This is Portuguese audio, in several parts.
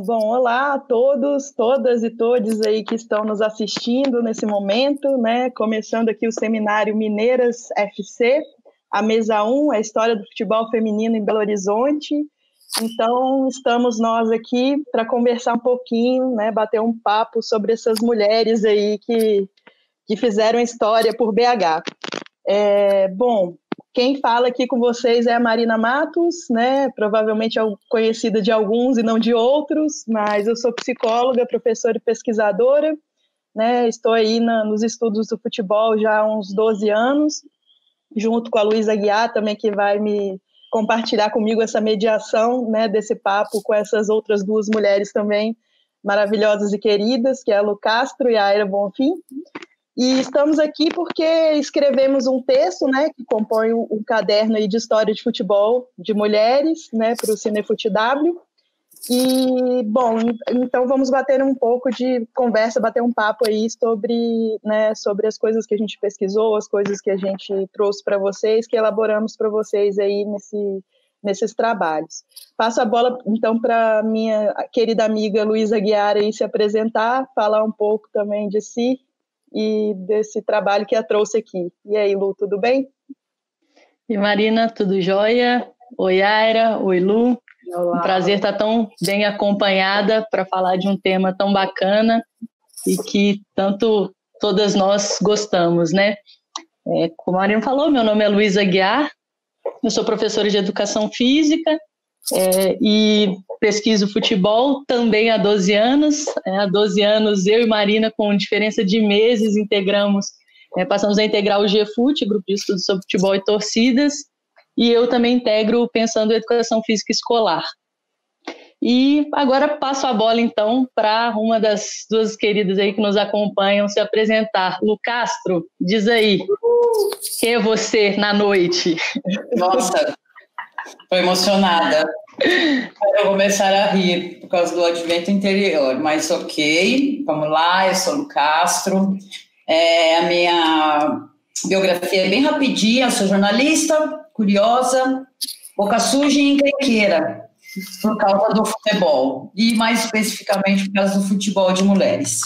Bom, olá a todos, todas e todes aí que estão nos assistindo nesse momento, né? Começando aqui o seminário Mineiras FC, a mesa 1, a história do futebol feminino em Belo Horizonte. Então, estamos nós aqui para conversar um pouquinho, né? Bater um papo sobre essas mulheres aí que fizeram história por BH. Bom, quem fala aqui com vocês é a Marina Matos, né? Provavelmente conhecida de alguns e não de outros, mas eu sou psicóloga, professora e pesquisadora, né? Estou aí nos estudos do futebol já há uns 12 anos, junto com a Luísa Aguiar também, que vai me compartilhar comigo essa mediação, né, desse papo com essas outras duas mulheres também maravilhosas e queridas, que é a Lu Castro e a Aira Bonfim. E estamos aqui porque escrevemos um texto, né, que compõe um caderno aí de história de futebol de mulheres, né, para o CineFutW. E, bom, então vamos bater um pouco de conversa, bater um papo aí sobre, né, sobre as coisas que a gente pesquisou, as coisas que a gente trouxe para vocês, que elaboramos para vocês aí nesses trabalhos. Passo a bola, então, para minha querida amiga Luísa Aguiar aí se apresentar, falar um pouco também de si e desse trabalho que a trouxe aqui. E aí, Lu, tudo bem? E Marina, tudo jóia? Oi, Aira. Oi, Lu. Olá. Um prazer estar tão bem acompanhada para falar de um tema tão bacana e que tanto todas nós gostamos, né? Como a Marina falou, meu nome é Luísa Aguiar, eu sou professora de Educação Física e pesquiso futebol também há 12 anos. Há 12 anos, eu e Marina, com diferença de meses, passamos a integrar o GFUT, Grupo de Estudos sobre Futebol e Torcidas, e eu também integro o Pensando em Educação Física Escolar. E agora passo a bola, então, para uma das duas queridas aí que nos acompanham se apresentar. Lu Castro, diz aí, quem é você na noite? Nossa, estou emocionada. Eu vou começar a rir por causa do advento interior, mas ok, vamos lá, eu sou Lu Castro. A minha biografia é bem rapidinha, eu sou jornalista, curiosa, boca suja e encrenqueira, por causa do futebol, e mais especificamente por causa do futebol de mulheres.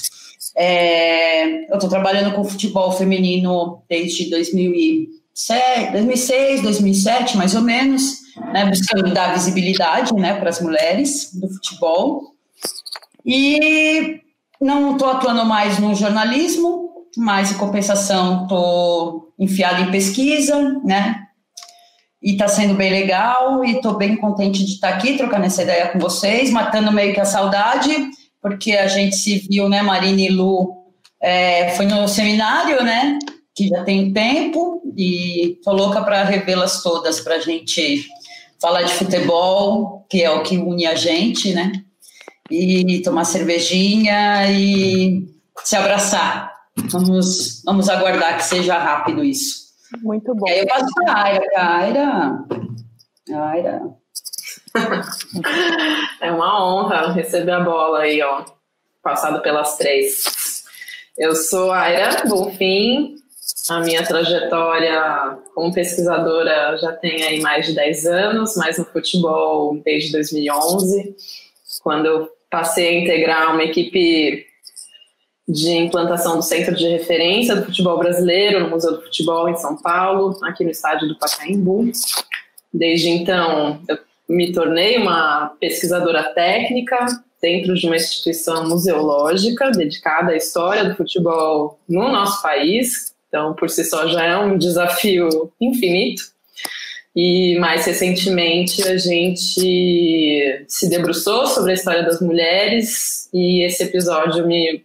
Eu estou trabalhando com futebol feminino desde 2006, 2007, mais ou menos, né, buscando dar visibilidade, né, para as mulheres do futebol. E não estou atuando mais no jornalismo, mas, em compensação, estou enfiada em pesquisa, né? E está sendo bem legal, e estou bem contente de estar aqui, trocando essa ideia com vocês, matando meio que a saudade, porque a gente se viu, né, Marina e Lu, foi no seminário, né, que já tem tempo, e estou louca para revê-las todas, para a gente falar de futebol, que é o que une a gente, né, e tomar cervejinha e se abraçar. Vamos aguardar que seja rápido isso. Muito bom. E aí eu passo para a Aira. É uma honra receber a bola aí, ó, passado pelas três. Eu sou a Aira Bonfim, a minha trajetória como pesquisadora já tem aí mais de 10 anos, mas no futebol desde 2011, quando eu passei a integrar uma equipe de implantação do Centro de Referência do Futebol Brasileiro no Museu do Futebol em São Paulo, aqui no estádio do Pacaembu. Desde então, eu me tornei uma pesquisadora técnica dentro de uma instituição museológica dedicada à história do futebol no nosso país. Então, por si só, já é um desafio infinito. E, mais recentemente, a gente se debruçou sobre a história das mulheres e esse episódio me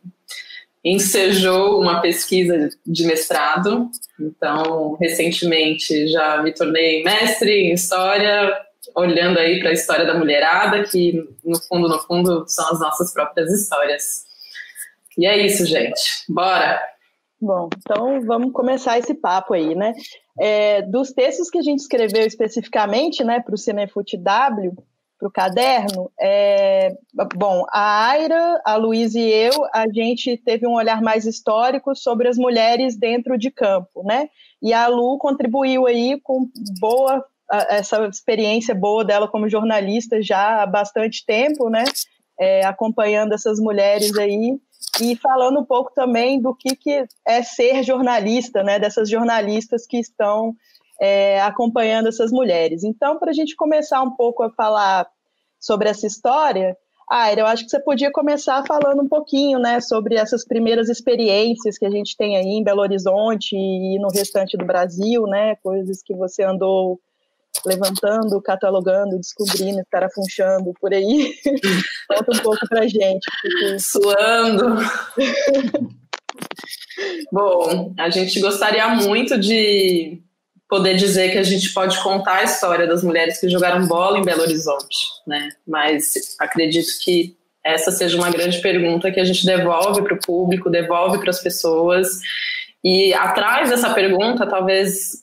ensejou uma pesquisa de mestrado. Então, recentemente já me tornei mestre em História, olhando aí para a história da mulherada, que no fundo, são as nossas próprias histórias. E é isso, gente. Bora! Bom, então vamos começar esse papo aí, né? Dos textos que a gente escreveu especificamente, né, para o CineFutW, para o caderno, bom, a Aira, a Luísa e eu, a gente teve um olhar mais histórico sobre as mulheres dentro de campo, né? E a Lu contribuiu aí com essa experiência boa dela como jornalista já há bastante tempo, né? acompanhando essas mulheres aí e falando um pouco também do que é ser jornalista, né, dessas jornalistas que estão acompanhando essas mulheres. Então, para a gente começar um pouco a falar sobre essa história, Aira, eu acho que você podia começar falando um pouquinho, né, sobre essas primeiras experiências que a gente tem aí em Belo Horizonte e no restante do Brasil, né, coisas que você andou levantando, catalogando, descobrindo, escarafunchando por aí. Conta um pouco pra gente. Porque... Suando. Bom, a gente gostaria muito de poder dizer que a gente pode contar a história das mulheres que jogaram bola em Belo Horizonte, né? Mas acredito que essa seja uma grande pergunta que a gente devolve para o público, devolve para as pessoas. E atrás dessa pergunta, talvez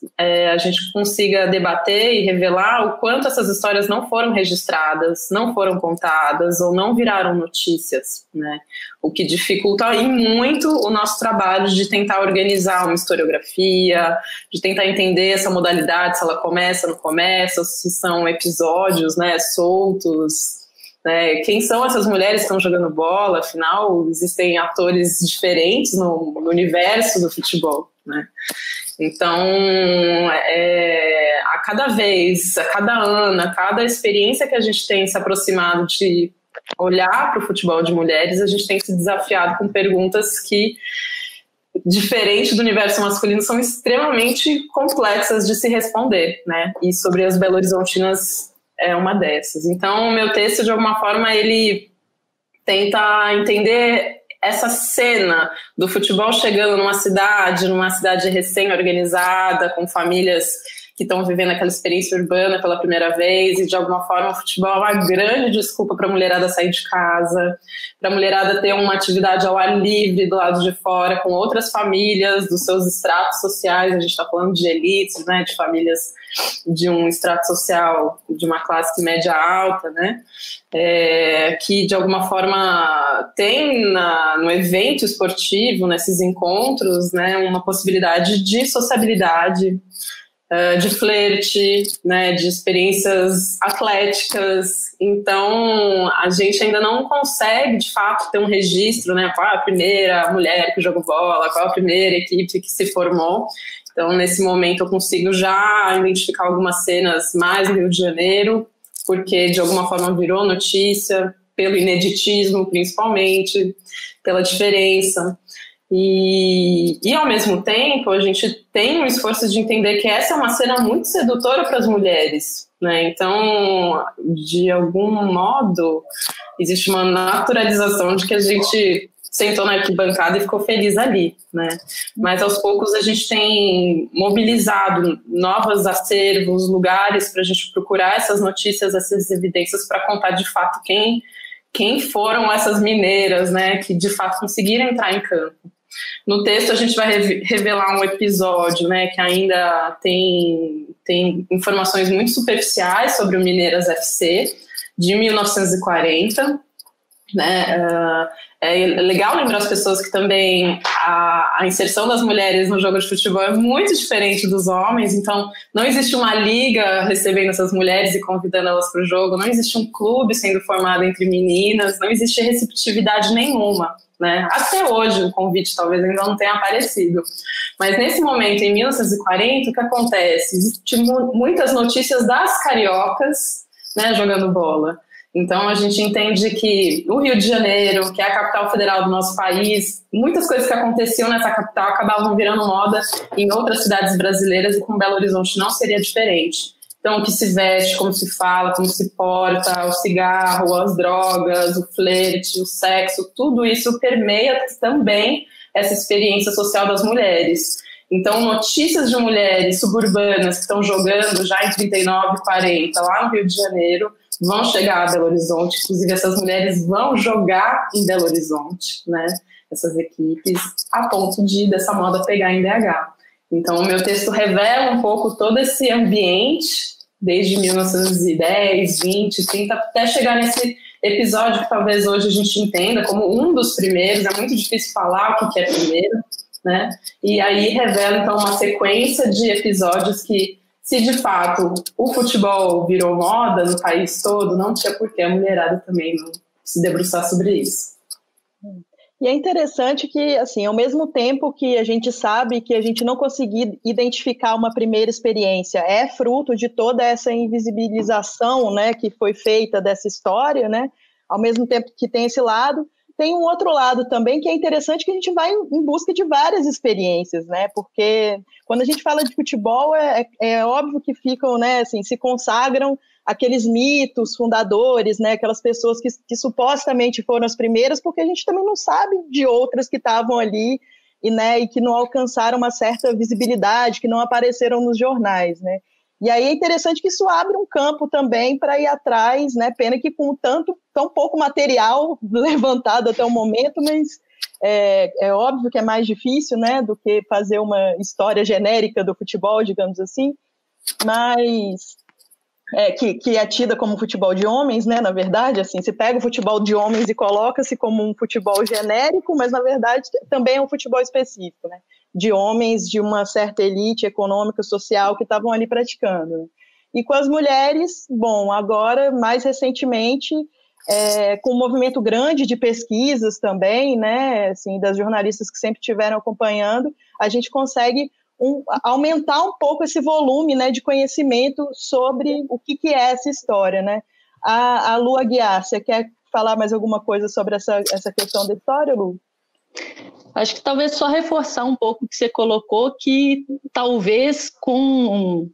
a gente consiga debater e revelar o quanto essas histórias não foram registradas, não foram contadas ou não viraram notícias, né? O que dificulta muito o nosso trabalho de tentar organizar uma historiografia, de tentar entender essa modalidade, se ela começa, não começa, ou se são episódios, né, soltos. Quem são essas mulheres que estão jogando bola? Afinal, existem atores diferentes no universo do futebol, né? Então, a cada vez, a cada ano, a cada experiência que a gente tem se aproximado de olhar para o futebol de mulheres, a gente tem se desafiado com perguntas que, diferente do universo masculino, são extremamente complexas de se responder, né? E sobre as belo-horizontinas é uma dessas. Então, o meu texto, de alguma forma, ele tenta entender essa cena do futebol chegando numa cidade recém-organizada, com famílias que estão vivendo aquela experiência urbana pela primeira vez, e de alguma forma o futebol é uma grande desculpa para a mulherada sair de casa, para a mulherada ter uma atividade ao ar livre do lado de fora, com outras famílias dos seus estratos sociais. A gente está falando de elites, né, de famílias de um extrato social, de uma classe média alta, né, que de alguma forma tem no evento esportivo, nesses encontros, né, uma possibilidade de sociabilidade, de flerte, né, de experiências atléticas. Então, a gente ainda não consegue, de fato, ter um registro, né, qual é a primeira mulher que jogou bola, qual é a primeira equipe que se formou. Então, nesse momento, eu consigo já identificar algumas cenas mais no Rio de Janeiro, porque, de alguma forma, virou notícia, pelo ineditismo, principalmente, pela diferença. E, ao mesmo tempo, a gente tem um esforço de entender que essa é uma cena muito sedutora para as mulheres, né? Então, de algum modo, existe uma naturalização de que a gente sentou na arquibancada e ficou feliz ali, né? Mas, aos poucos, a gente tem mobilizado novos acervos, lugares para a gente procurar essas notícias, essas evidências, para contar, de fato, quem foram essas mineiras, né, que, de fato, conseguiram entrar em campo. No texto a gente vai revelar um episódio, né, que ainda tem informações muito superficiais sobre o Mineiras FC, de 1940, né. É legal lembrar as pessoas que também a inserção das mulheres no jogo de futebol é muito diferente dos homens, então não existe uma liga recebendo essas mulheres e convidando elas para o jogo, não existe um clube sendo formado entre meninas, não existe receptividade nenhuma, né? Até hoje o convite talvez ainda não tenha aparecido, mas nesse momento, em 1940, o que acontece? Existem muitas notícias das cariocas, né, jogando bola. Então, a gente entende que o Rio de Janeiro, que é a capital federal do nosso país, muitas coisas que aconteciam nessa capital acabavam virando moda em outras cidades brasileiras, e com Belo Horizonte não seria diferente. Então, o que se veste, como se fala, como se porta, o cigarro, as drogas, o flerte, o sexo, tudo isso permeia também essa experiência social das mulheres. Então, notícias de mulheres suburbanas que estão jogando já em 39 e 40, lá no Rio de Janeiro, vão chegar a Belo Horizonte. Inclusive, essas mulheres vão jogar em Belo Horizonte, né? Essas equipes, a ponto dessa moda pegar em BH. Então, o meu texto revela um pouco todo esse ambiente, desde 1910, 20, 30, até chegar nesse episódio que talvez hoje a gente entenda como um dos primeiros. É muito difícil falar o que é primeiro, né? E aí revela, então, uma sequência de episódios que, se de fato o futebol virou moda no país todo, não tinha por que a mulherada também se debruçar sobre isso. E é interessante que, assim, ao mesmo tempo que a gente sabe que a gente não conseguir identificar uma primeira experiência é fruto de toda essa invisibilização, né, que foi feita dessa história, né, ao mesmo tempo que tem esse lado, tem um outro lado também que é interessante, que a gente vai em busca de várias experiências, né, porque quando a gente fala de futebol é óbvio que ficam, né, assim, se consagram aqueles mitos fundadores, né, aquelas pessoas que supostamente foram as primeiras, porque a gente também não sabe de outras que estavam ali e que não alcançaram uma certa visibilidade, que não apareceram nos jornais, né. E aí é interessante que isso abre um campo também para ir atrás, né, pena que com tão pouco material levantado até o momento, mas é óbvio que é mais difícil, né, do que fazer uma história genérica do futebol, digamos assim, mas que é tida como futebol de homens, né, na verdade, assim, se pega o futebol de homens e coloca-se como um futebol genérico, mas na verdade também é um futebol específico, né, de homens de uma certa elite econômica, social, que estavam ali praticando, né? E com as mulheres, bom, agora, mais recentemente, com um movimento grande de pesquisas também, né, assim, das jornalistas que sempre estiveram acompanhando, a gente consegue aumentar um pouco esse volume, né, de conhecimento sobre o que é essa história, né? A Lu Aguiar, você quer falar mais alguma coisa sobre essa questão da história, Lu? Acho que talvez só reforçar um pouco o que você colocou, que talvez com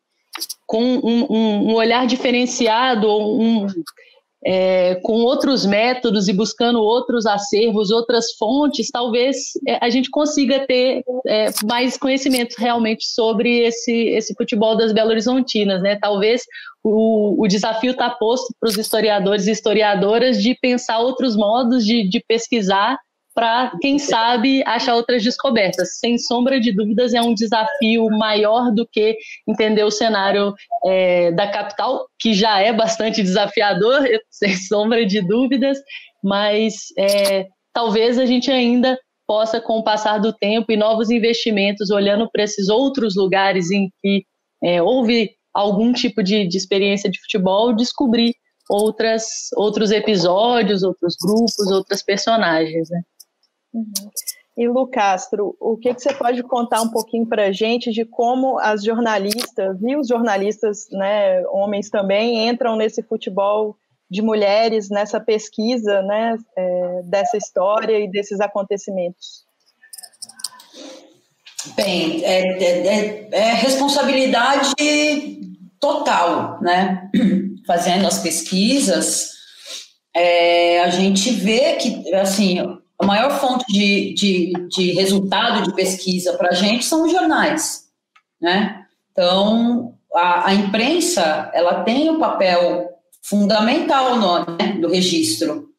um olhar diferenciado, com outros métodos e buscando outros acervos, outras fontes, talvez a gente consiga ter mais conhecimento realmente sobre esse futebol das Belo Horizontinas, né? Talvez o desafio está posto para os historiadores e historiadoras de pensar outros modos de pesquisar para, quem sabe, achar outras descobertas. Sem sombra de dúvidas, é um desafio maior do que entender o cenário da capital, que já é bastante desafiador, sem sombra de dúvidas, mas talvez a gente ainda possa, com o passar do tempo e novos investimentos, olhando para esses outros lugares em que houve algum tipo de experiência de futebol, descobrir outros episódios, outros grupos, outras personagens, né? Uhum. E Lu Castro, o que você pode contar um pouquinho para a gente de como as jornalistas e os jornalistas, né, homens também, entram nesse futebol de mulheres, nessa pesquisa, né, dessa história e desses acontecimentos? Bem, é responsabilidade total, né? Fazendo as pesquisas, a gente vê que, assim, a maior fonte de resultado de pesquisa para a gente são os jornais, né? Então, a imprensa, ela tem um papel fundamental do registro.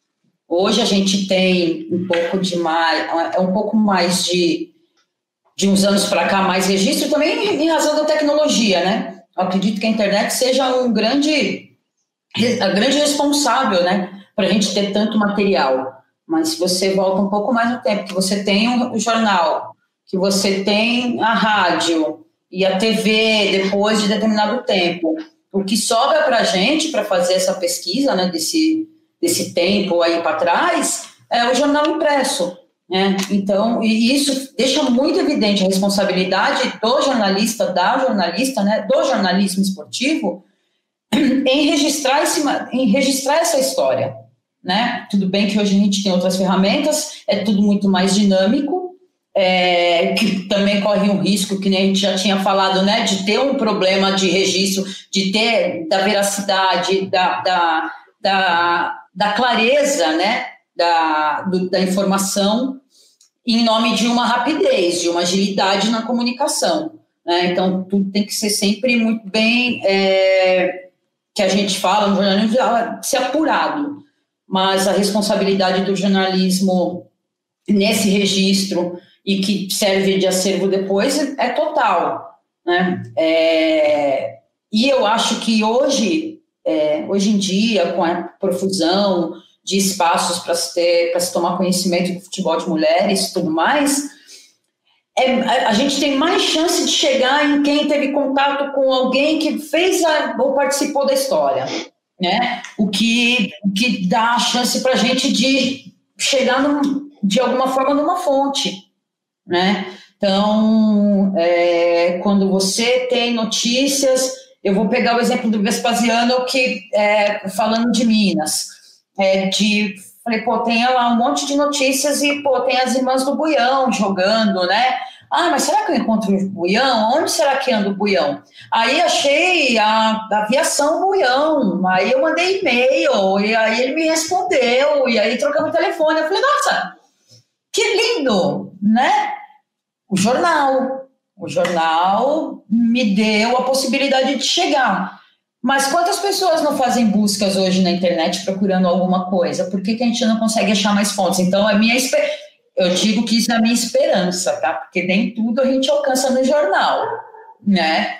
Hoje a gente tem um pouco mais de uns anos para cá, mais registro, também em razão da tecnologia, né? Eu acredito que a internet seja a grande responsável, né, para a gente ter tanto material. Mas se você volta um pouco mais no tempo, que você tem o jornal, que você tem a rádio e a TV depois de determinado tempo, o que sobra para a gente para fazer essa pesquisa, né, desse tempo aí para trás, é o jornal impresso, né? Então, e isso deixa muito evidente a responsabilidade do jornalista, da jornalista, né, do jornalismo esportivo, em registrar essa história, né? Tudo bem que hoje a gente tem outras ferramentas, é tudo muito mais dinâmico, que também corre um risco, que nem a gente já tinha falado, né, de ter um problema de registro, de ter da veracidade, da clareza, né, da informação, em nome de uma rapidez, de uma agilidade na comunicação, né? Então, tudo tem que ser sempre muito bem, que a gente fala no jornalismo, ser apurado. Mas a responsabilidade do jornalismo nesse registro e que serve de acervo depois é total, né? E eu acho que hoje em dia, com a profusão de espaços para se tomar conhecimento do futebol de mulheres e tudo mais, a gente tem mais chance de chegar em quem teve contato com alguém que fez ou participou da história. né? O que dá a chance para a gente de chegar de alguma forma numa fonte, né? Então, quando você tem notícias, eu vou pegar o exemplo do Vespasiano, que falando de Minas, falei, pô, tem lá um monte de notícias e, pô, tem as irmãs do Buião jogando, né? Ah, mas será que eu encontro o Buião? Onde será que anda o Buião? Aí achei a aviação Buião, aí eu mandei e-mail, e aí ele me respondeu, e aí trocamos o telefone. Eu falei, nossa, que lindo, né? O jornal me deu a possibilidade de chegar. Mas quantas pessoas não fazem buscas hoje na internet procurando alguma coisa? Por que a gente não consegue achar mais fontes? Então, eu digo que isso é a minha esperança, tá? Porque nem tudo a gente alcança no jornal, né?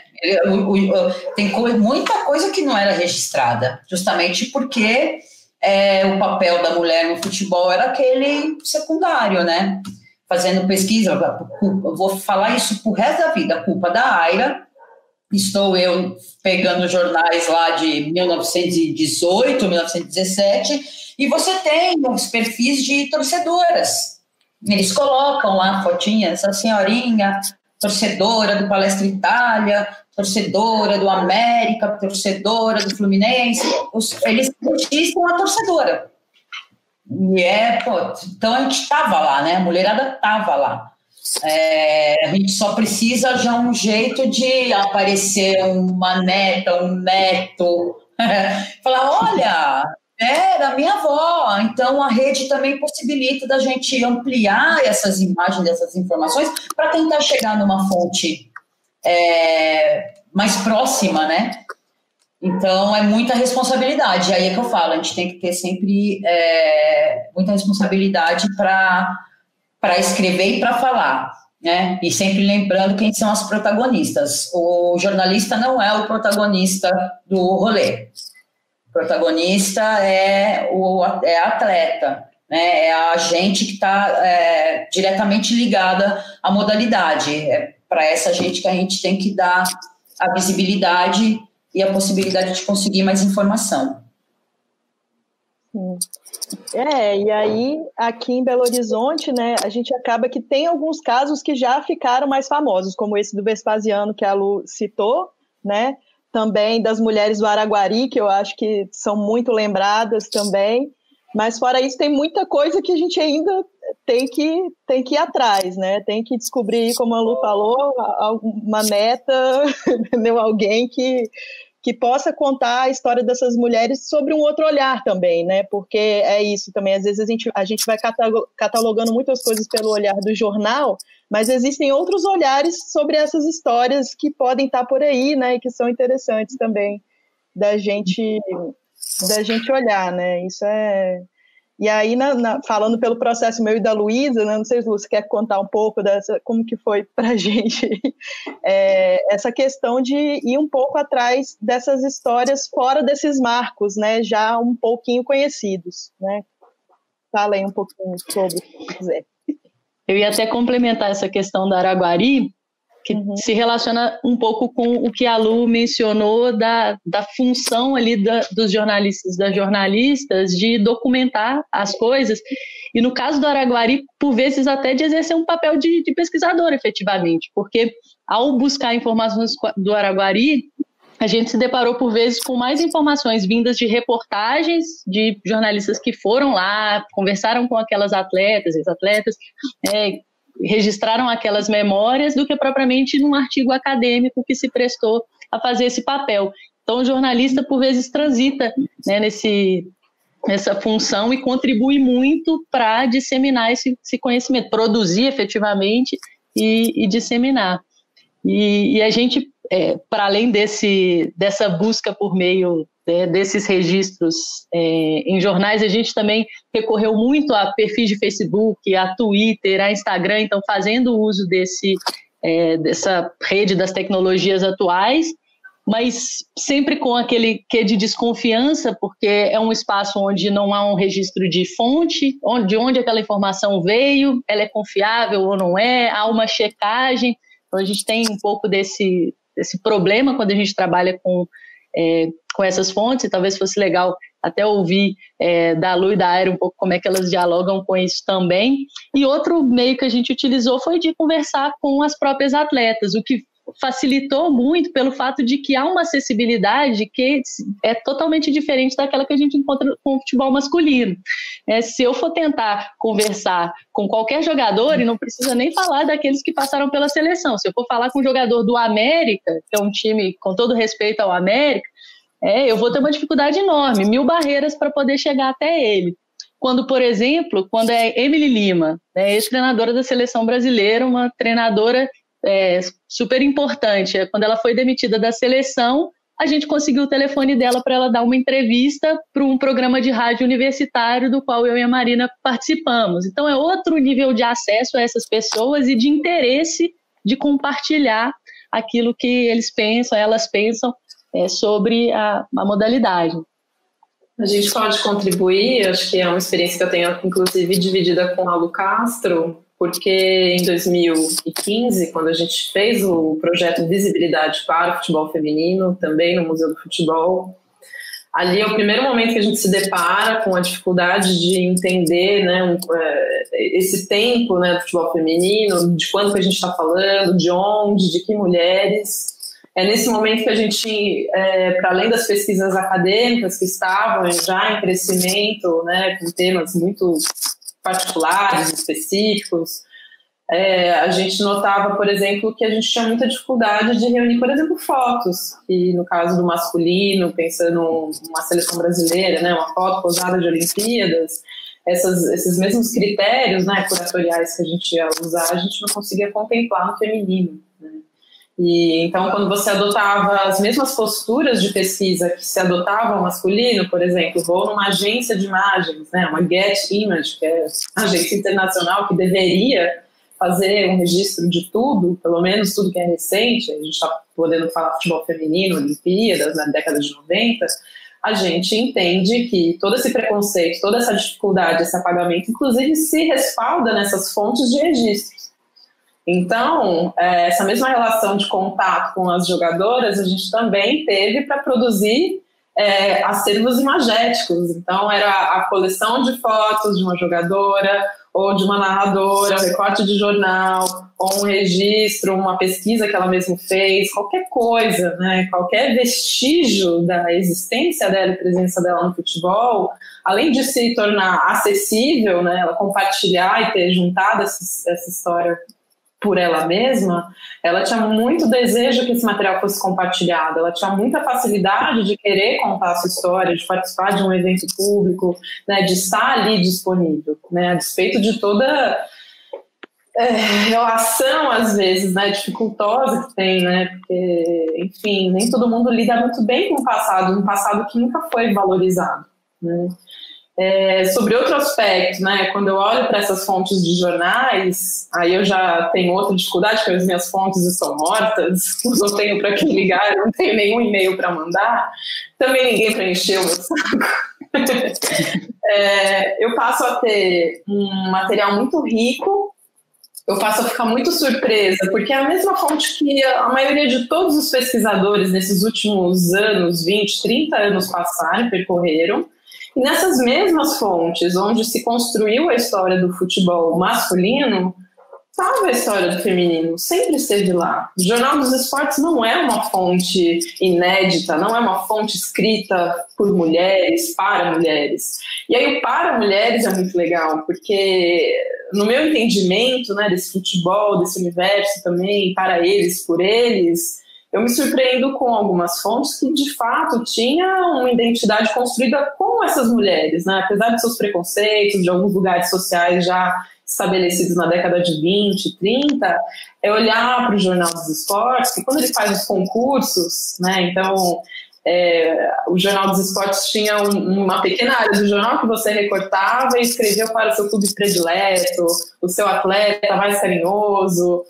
Tem muita coisa que não era registrada, justamente porque o papel da mulher no futebol era aquele secundário, né? Fazendo pesquisa, eu vou falar isso pro resto da vida, culpa da Aira. Estou eu pegando jornais lá de 1918, 1917, e você tem os perfis de torcedoras. Eles colocam lá fotinhas, a senhorinha, torcedora do Palestra Itália, torcedora do América, torcedora do Fluminense. Eles registram a torcedora. E então a gente estava lá, né? A mulherada estava lá. A gente só precisa já um jeito de aparecer uma neta, um neto, falar, olha, era minha avó. Então a rede também possibilita da gente ampliar essas imagens, essas informações, para tentar chegar numa fonte mais próxima, né? Então é muita responsabilidade. Aí é que eu falo, a gente tem que ter sempre muita responsabilidade para escrever e para falar, né? E sempre lembrando quem são as protagonistas. O jornalista não é o protagonista do rolê. O protagonista é a atleta, né? É a gente que está diretamente ligada à modalidade. É para essa gente que a gente tem que dar a visibilidade e a possibilidade de conseguir mais informação. Sim. E aí, aqui em Belo Horizonte, né, a gente acaba que tem alguns casos que já ficaram mais famosos, como esse do Vespasiano, que a Lu citou, né, também das mulheres do Araguari, que eu acho que são muito lembradas também, mas fora isso tem muita coisa que a gente ainda tem que ir atrás, né, tem que descobrir, como a Lu falou, uma neta, alguém que possa contar a história dessas mulheres sobre um outro olhar também, né? Porque é isso também, às vezes a gente vai catalogando muitas coisas pelo olhar do jornal, mas existem outros olhares sobre essas histórias que podem estar por aí, né? E que são interessantes também da gente olhar, né? Isso é... E aí, falando pelo processo meu e da Luísa, né, não sei se você quer contar um pouco como que foi para a gente essa questão de ir um pouco atrás dessas histórias fora desses marcos, né, já um pouquinho conhecidos, né? Fala aí um pouquinho sobre, se quiser. Eu ia até complementar essa questão da Araguari, que se relaciona um pouco com o que a Lu mencionou da função ali dos jornalistas, das jornalistas, de documentar as coisas, e no caso do Araguari, por vezes até de exercer um papel de pesquisador, efetivamente, porque ao buscar informações do Araguari, a gente se deparou por vezes com mais informações vindas de reportagens de jornalistas que foram lá, conversaram com aquelas atletas, ex-atletas, registraram aquelas memórias do que propriamente num artigo acadêmico que se prestou a fazer esse papel. Então, o jornalista, por vezes, transita, né, nessa função e contribui muito para disseminar esse conhecimento, produzir efetivamente e disseminar. E a gente, para além dessa busca por meio desses registros em jornais, a gente também recorreu muito a perfis de Facebook, a Twitter, a Instagram, então fazendo uso dessa rede das tecnologias atuais, mas sempre com aquele quê de desconfiança, porque é um espaço onde não há um registro de fonte, de onde aquela informação veio, ela é confiável ou não é, há uma checagem. Então a gente tem um pouco desse problema quando a gente trabalha com com essas fontes, e talvez fosse legal até ouvir da Lu e da Aira um pouco como é que elas dialogam com isso também. E outro meio que a gente utilizou foi de conversar com as próprias atletas, o que facilitou muito pelo fato de que há uma acessibilidade que é totalmente diferente daquela que a gente encontra com o futebol masculino. Se eu for tentar conversar com qualquer jogador, e não precisa nem falar daqueles que passaram pela seleção, se eu for falar com um jogador do América, que é um time com todo respeito ao América, eu vou ter uma dificuldade enorme, 1000 barreiras para poder chegar até ele. Quando, por exemplo, quando é Emily Lima, ex-treinadora da seleção brasileira, uma treinadora super importante, quando ela foi demitida da seleção, a gente conseguiu o telefone dela para ela dar uma entrevista para um programa de rádio universitário do qual eu e a Marina participamos. Então é outro nível de acesso a essas pessoas e de interesse de compartilhar aquilo que elas pensam sobre a modalidade. A gente pode contribuir, acho que é uma experiência que eu tenho, inclusive, dividida com a Lu Castro, porque em 2015, quando a gente fez o projeto Visibilidade para o Futebol Feminino, também no Museu do Futebol, ali é o primeiro momento que a gente se depara com a dificuldade de entender, né, esse tempo, né, do futebol feminino, de quando que a gente está falando, de onde, de que mulheres. É nesse momento que a gente, para além das pesquisas acadêmicas que estavam já em crescimento, né, com temas muito particulares, específicos, a gente notava, por exemplo, que a gente tinha muita dificuldade de reunir, por exemplo, fotos, e no caso do masculino, pensando numa seleção brasileira, né, uma foto posada de Olimpíadas, esses mesmos critérios, né, curatoriais que a gente ia usar, a gente não conseguia contemplar no feminino, né. E então, quando você adotava as mesmas posturas de pesquisa que se adotava ao masculino, por exemplo, vou numa agência de imagens, né, uma Get Image, que é a agência internacional que deveria fazer um registro de tudo, pelo menos tudo que é recente, a gente está podendo falar futebol feminino, Olimpíadas, na década de 90, a gente entende que todo esse preconceito, toda essa dificuldade, esse apagamento, inclusive se respalda nessas fontes de registros. Então, essa mesma relação de contato com as jogadoras, a gente também teve para produzir acervos imagéticos. Então, era a coleção de fotos de uma jogadora ou de uma narradora, um recorte de jornal, ou um registro, uma pesquisa que ela mesma fez, qualquer coisa, né, qualquer vestígio da existência dela e presença dela no futebol, além de se tornar acessível, né, ela compartilhar e ter juntado essa história por ela mesma, ela tinha muito desejo que esse material fosse compartilhado, ela tinha muita facilidade de querer contar a sua história, de participar de um evento público, né, de estar ali disponível, né, a despeito de toda relação, às vezes, né, dificultosa que tem, né, porque, enfim, nem todo mundo lida muito bem com o passado, um passado que nunca foi valorizado, né. Sobre outro aspecto, né, quando eu olho para essas fontes de jornais, aí eu já tenho outra dificuldade, porque as minhas fontes estão mortas, não tenho para quem ligar, não tenho nenhum e-mail para mandar, também ninguém para encher o meu saco. Eu passo a ter um material muito rico, eu passo a ficar muito surpresa, porque é a mesma fonte que a maioria de todos os pesquisadores nesses últimos anos, 20, 30 anos passaram, percorreram. E nessas mesmas fontes, onde se construiu a história do futebol masculino, estava a história do feminino, sempre esteve lá. O Jornal dos Esportes não é uma fonte inédita, não é uma fonte escrita por mulheres, para mulheres. E aí o para mulheres é muito legal, porque no meu entendimento, né, desse futebol, desse universo também, para eles, por eles, eu me surpreendo com algumas fontes que, de fato, tinham uma identidade construída com essas mulheres, né? Apesar de seus preconceitos, de alguns lugares sociais já estabelecidos na década de 20, 30, é olhar para o Jornal dos Esportes, que quando ele faz os concursos, né? Então, o Jornal dos Esportes tinha uma pequena área do jornal que você recortava e escrevia para o seu clube predileto, o seu atleta mais carinhoso.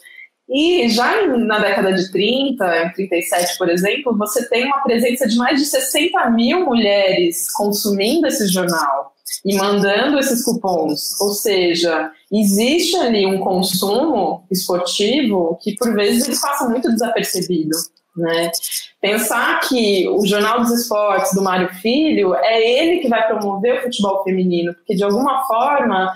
E já na década de 30, em 37, por exemplo, você tem uma presença de mais de 60 mil mulheres consumindo esse jornal e mandando esses cupons. Ou seja, existe ali um consumo esportivo que, por vezes, ele passa muito desapercebido, né? Pensar que o Jornal dos Esportes do Mário Filho é ele que vai promover o futebol feminino, porque de alguma forma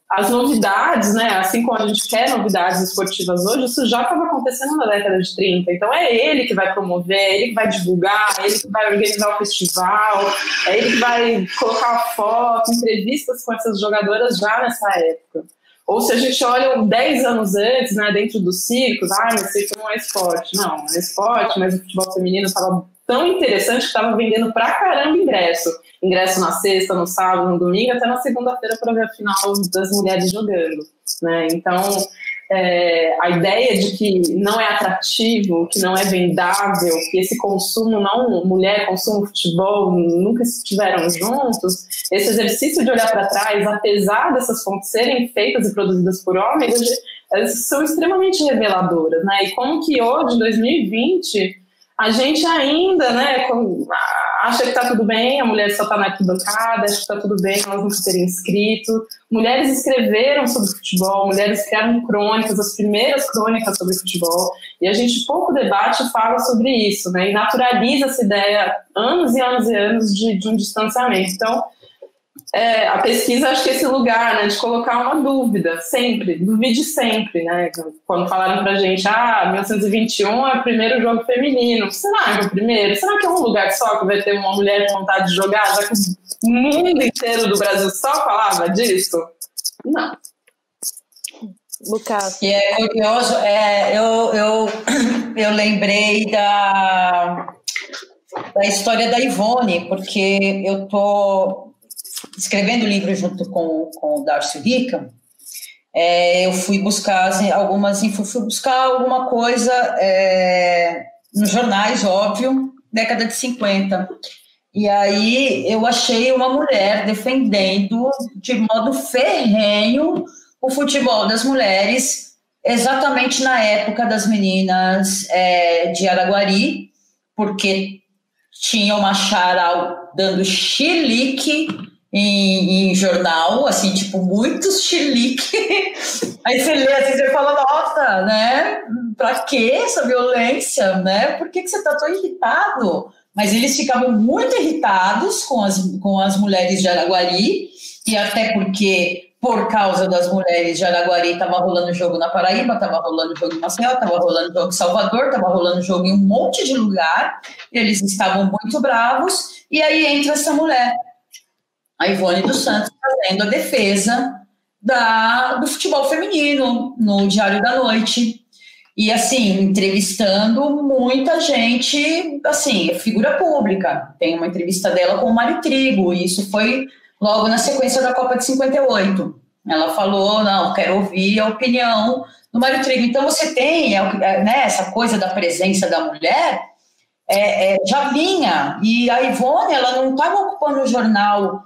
as novidades, né, assim como a gente quer novidades esportivas hoje, isso já estava acontecendo na década de 30, então é ele que vai promover, é ele que vai divulgar, é ele que vai organizar o festival, é ele que vai colocar foto, entrevistas com essas jogadoras já nessa época. Ou se a gente olha 10 anos antes, né, dentro dos circos, mas circo não é esporte. Não, é esporte, mas o futebol feminino estava tão interessante que estava vendendo pra caramba ingresso. Ingresso na sexta, no sábado, no domingo, até na segunda-feira para ver a final das mulheres jogando, né? Então, a ideia de que não é atrativo, que não é vendável, que esse consumo, não mulher, consumo futebol, nunca estiveram juntos, esse exercício de olhar para trás, apesar dessas fontes serem feitas e produzidas por homens, elas são extremamente reveladoras, né? E como que hoje, em 2020, a gente ainda, né, acha que está tudo bem, a mulher só está na arquibancada, acha que está tudo bem, elas não terem inscrito. Mulheres escreveram sobre futebol, mulheres criaram crônicas, as primeiras crônicas sobre futebol, e a gente pouco debate e fala sobre isso, né, e naturaliza essa ideia anos e anos e anos de um distanciamento. Então, a pesquisa, acho que é esse lugar, né, de colocar uma dúvida, sempre, duvide sempre, né, quando falaram pra gente, 1921 é o primeiro jogo feminino, será que é o primeiro? Será que é um lugar só que vai ter uma mulher com vontade de jogar, já que o mundo inteiro do Brasil só falava disso? Não. Lucas. E é curioso, eu lembrei da história da Ivone, porque eu tô escrevendo o livro junto com o Darcio Rica. Eu fui buscar alguma coisa nos jornais, óbvio, década de 50. E aí eu achei uma mulher defendendo de modo ferrenho o futebol das mulheres, exatamente na época das meninas de Araguari, porque tinha uma charal dando chilique em jornal, assim, tipo, muito chilique. Aí você lê assim, você fala, nossa, né? Pra que essa violência, né? Por que você tá tão irritado? Mas eles ficavam muito irritados com as mulheres de Araguari, e até porque, por causa das mulheres de Araguari, estava rolando jogo na Paraíba, estava rolando jogo em Maceió, estava rolando jogo em Salvador, estava rolando jogo em um monte de lugar, e eles estavam muito bravos, e aí entra essa mulher, a Ivone dos Santos, fazendo a defesa do futebol feminino no Diário da Noite. E, assim, entrevistando muita gente, assim, figura pública. Tem uma entrevista dela com o Mário Trigo, e isso foi logo na sequência da Copa de 58. Ela falou, não, quero ouvir a opinião do Mário Trigo. Então, você tem né, essa coisa da presença da mulher, já vinha. E a Ivone, ela não estava ocupando o jornal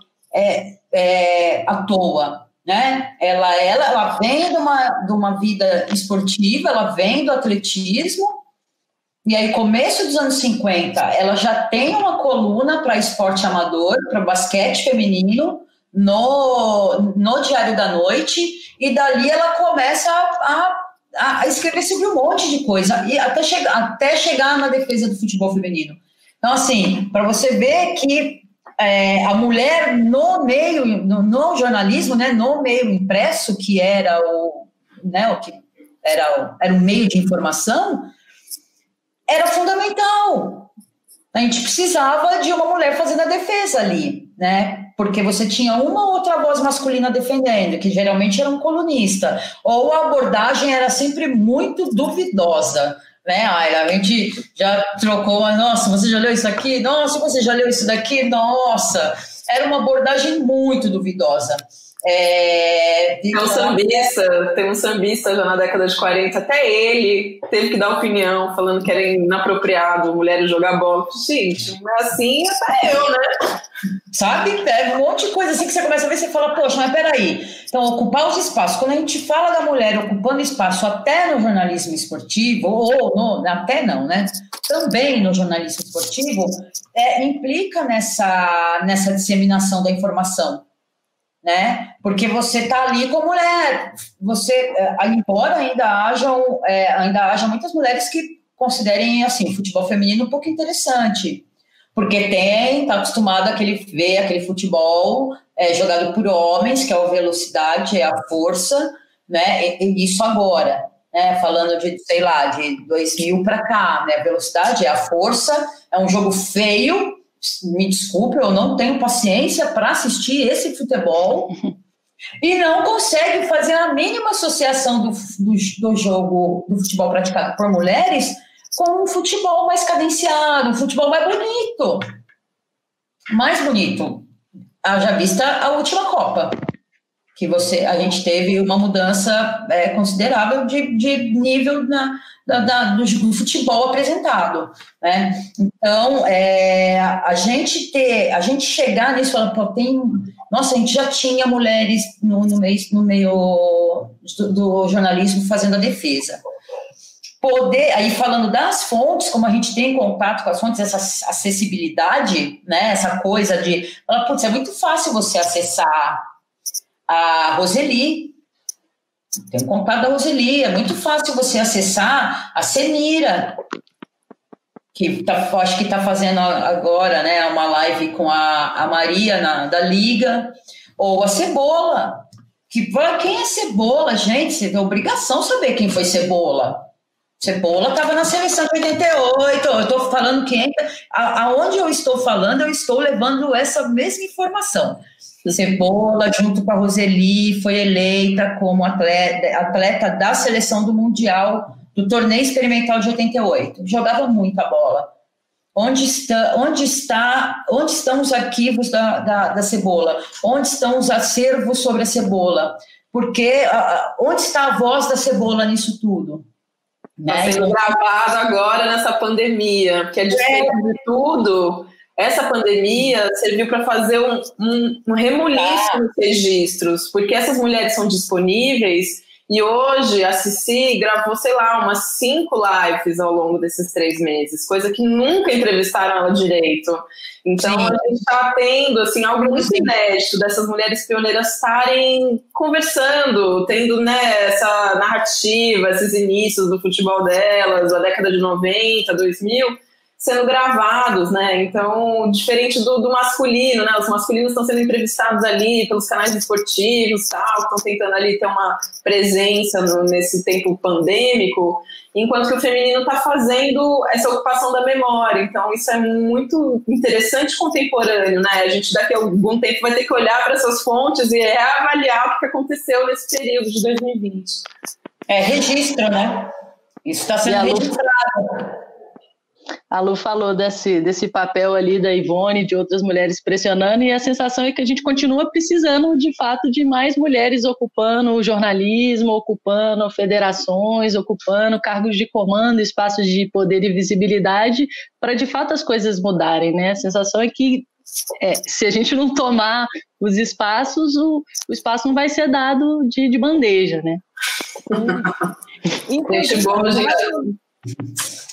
à toa, né? Ela vem de uma vida esportiva, ela vem do atletismo, e aí começo dos anos 50 ela já tem uma coluna para esporte amador, para basquete feminino no Diário da Noite, e dali ela começa a escrever sobre um monte de coisa, e até chegar na defesa do futebol feminino. Então, assim, para você ver que a mulher no meio, no jornalismo, né, no meio impresso, que era era o meio de informação, era fundamental. A gente precisava de uma mulher fazendo a defesa ali, né? Porque você tinha uma ou outra voz masculina defendendo, que geralmente era um colunista, ou a abordagem era sempre muito duvidosa, né, Aira? A gente já trocou, nossa, você já leu isso aqui? Nossa, você já leu isso daqui? Nossa, era uma abordagem muito duvidosa. Tem um sambista já na década de 40, até ele teve que dar opinião, falando que era inapropriado mulheres jogar bola. Gente, assim até eu, né? Sabe? Um monte de coisa assim que você começa a ver e você fala, poxa, mas peraí. Então, ocupar os espaços. Quando a gente fala da mulher ocupando espaço até no jornalismo esportivo, até não, né? Também no jornalismo esportivo, implica nessa disseminação da informação, né? Porque você está ali com mulher. Embora ainda haja muitas mulheres que considerem assim, o futebol feminino um pouco interessante, porque está acostumado a ver aquele futebol jogado por homens, que é a velocidade, é a força, né? E isso agora, né? Falando de, sei lá, de 2000 para cá, né? A velocidade é a força, é um jogo feio, me desculpe, eu não tenho paciência para assistir esse futebol e não consegue fazer a mínima associação do jogo, do futebol praticado por mulheres com um futebol mais cadenciado, um futebol mais bonito. Mais bonito. Haja vista a última Copa, que a gente teve uma mudança considerável de nível do futebol apresentado, né? Então, a gente chegar nisso, nossa, a gente já tinha mulheres no meio do jornalismo fazendo a defesa. Aí falando das fontes, como a gente tem contato com as fontes, essa acessibilidade, né? Essa coisa de falar, putz, é muito fácil você acessar a Roseli, tem um contato da Roseli, é muito fácil você acessar a Senira, que acho que está fazendo agora, né, uma live com a Maria da Liga, ou a Cebola, quem é Cebola, gente? Você tem obrigação de saber quem foi Cebola. Cebola estava na seleção de 88, eu estou falando aonde eu estou falando, eu estou levando essa mesma informação. Cebola, junto com a Roseli, foi eleita como atleta da seleção do Mundial do torneio experimental de 88. Jogava muita bola. Onde estão os arquivos da Cebola? Onde estão os acervos sobre a Cebola? Porque onde está a voz da Cebola nisso tudo? Está sendo gravado agora nessa pandemia, porque a despeito de tudo, essa pandemia serviu para fazer um rebuliço nos registros, porque essas mulheres são disponíveis. E hoje a Cici gravou, sei lá, umas 5 lives ao longo desses 3 meses, coisa que nunca entrevistaram ela direito. Então, sim, a gente está tendo assim, algo muito inédito dessas mulheres pioneiras estarem conversando, tendo, né, essa narrativa, esses inícios do futebol delas, a década de 90, 2000, sendo gravados, né? Então, diferente do masculino, né? Os masculinos estão sendo entrevistados ali pelos canais esportivos, tal, estão tentando ali ter uma presença nesse tempo pandêmico, enquanto que o feminino está fazendo essa ocupação da memória. Então, isso é muito interessante e contemporâneo, né? A gente daqui a algum tempo vai ter que olhar para essas fontes e reavaliar o que aconteceu nesse período de 2020. Registro, né? Isso está sendo registrado. A Lu falou desse papel ali da Ivone, de outras mulheres pressionando, e a sensação é que a gente continua precisando, de fato, de mais mulheres ocupando o jornalismo, ocupando federações, ocupando cargos de comando, espaços de poder e visibilidade, para, de fato, as coisas mudarem, né? A sensação é que se a gente não tomar os espaços, o espaço não vai ser dado de bandeja, né?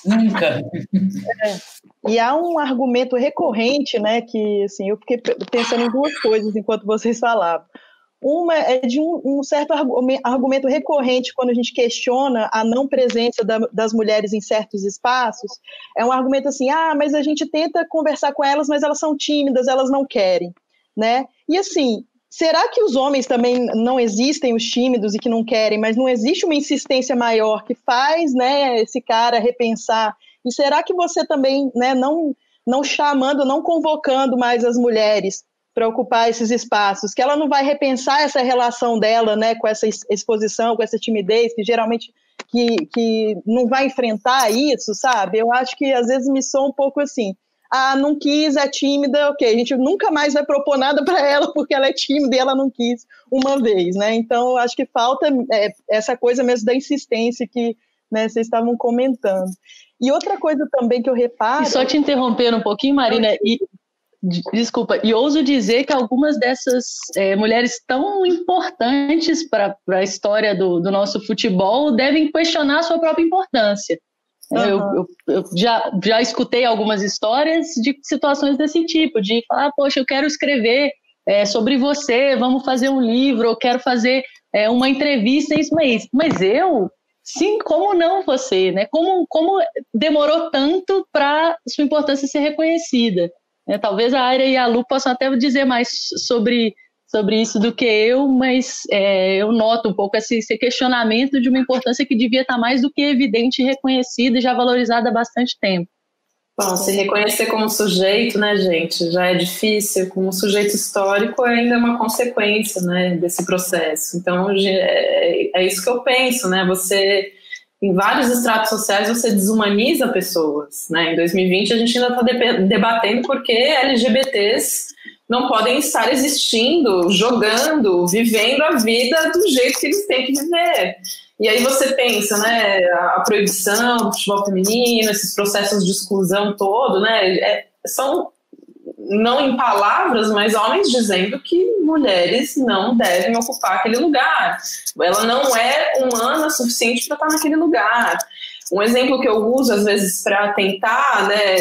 Nunca. E há um argumento recorrente, né, que assim, eu fiquei pensando em 2 coisas enquanto vocês falavam. Uma é de um certo argumento recorrente quando a gente questiona a não presença das mulheres em certos espaços. É um argumento assim, mas a gente tenta conversar com elas, mas elas são tímidas, elas não querem, né? E assim, será que os homens também não existem, os tímidos e que não querem, mas não existe uma insistência maior que faz, né, esse cara repensar? E será que você também, né, não chamando, não convocando mais as mulheres para ocupar esses espaços, que ela não vai repensar essa relação dela, né, com essa exposição, com essa timidez, que geralmente que não vai enfrentar isso, sabe? Eu acho que às vezes me soa um pouco assim, não quis, é tímida, ok, a gente nunca mais vai propor nada para ela porque ela é tímida e ela não quis uma vez, né? Então, eu acho que falta essa coisa mesmo da insistência que, né, vocês estavam comentando. E outra coisa também que eu reparo... E só te interrompendo um pouquinho, Marina, desculpa, e ouso dizer que algumas dessas mulheres tão importantes para a história do nosso futebol devem questionar a sua própria importância. Uhum. Eu já escutei algumas histórias de situações desse tipo, de falar, poxa, eu quero escrever sobre você, vamos fazer um livro, eu quero fazer uma entrevista, isso, mas eu, sim, como não você, né? Como demorou tanto para sua importância ser reconhecida? Né? Talvez a Aira e a Lu possam até dizer mais sobre isso do que eu, mas eu noto um pouco esse questionamento de uma importância que devia estar mais do que evidente, reconhecida e já valorizada há bastante tempo. Bom, se reconhecer como sujeito, né, gente, já é difícil. Como sujeito histórico, ainda é uma consequência, né, desse processo. Então, é isso que eu penso, né? Você, em vários estratos sociais, você desumaniza pessoas, né? Em 2020, a gente ainda está debatendo porque LGBTs não podem estar existindo, jogando, vivendo a vida do jeito que eles têm que viver. E aí você pensa, né, a proibição do futebol feminino, esses processos de exclusão todo, né, são, não em palavras, mas homens dizendo que mulheres não devem ocupar aquele lugar. Ela não é humana o suficiente para estar naquele lugar. Um exemplo que eu uso, às vezes, para tentar, né,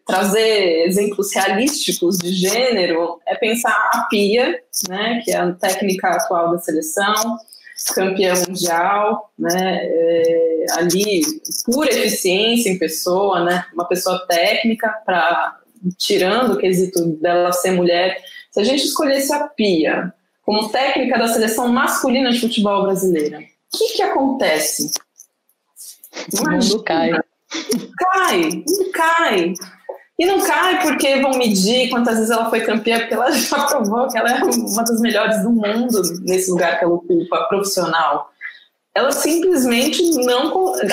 trazer exemplos realísticos de gênero, é pensar a Pia, né, que é a técnica atual da seleção, campeã mundial, né, ali, pura eficiência em pessoa, né, uma pessoa técnica, tirando o quesito dela ser mulher. Se a gente escolhesse a Pia como técnica da seleção masculina de futebol brasileira, o que acontece? O mundo cai. Não cai. E não cai porque vão medir quantas vezes ela foi campeã, porque ela já provou que ela é uma das melhores do mundo nesse lugar que ela ocupa, profissional. Ela simplesmente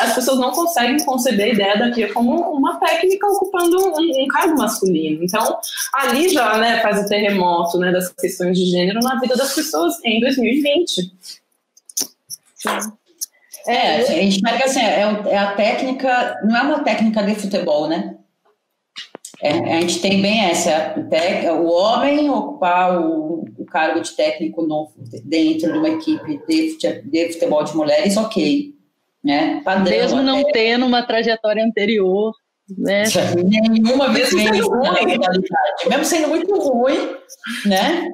as pessoas não conseguem conceber a ideia da Pia como uma técnica ocupando um cargo masculino. Então, ali já, né, faz o terremoto, né, das questões de gênero na vida das pessoas em 2020. Sim. A gente marca assim, é a técnica, não é uma técnica de futebol, né? A gente tem bem o homem ocupar o cargo de técnico dentro de uma equipe de futebol de mulheres, ok, né? Padrão, mesmo não tendo uma trajetória anterior, né? Nenhuma vez mesmo sendo muito ruim, né?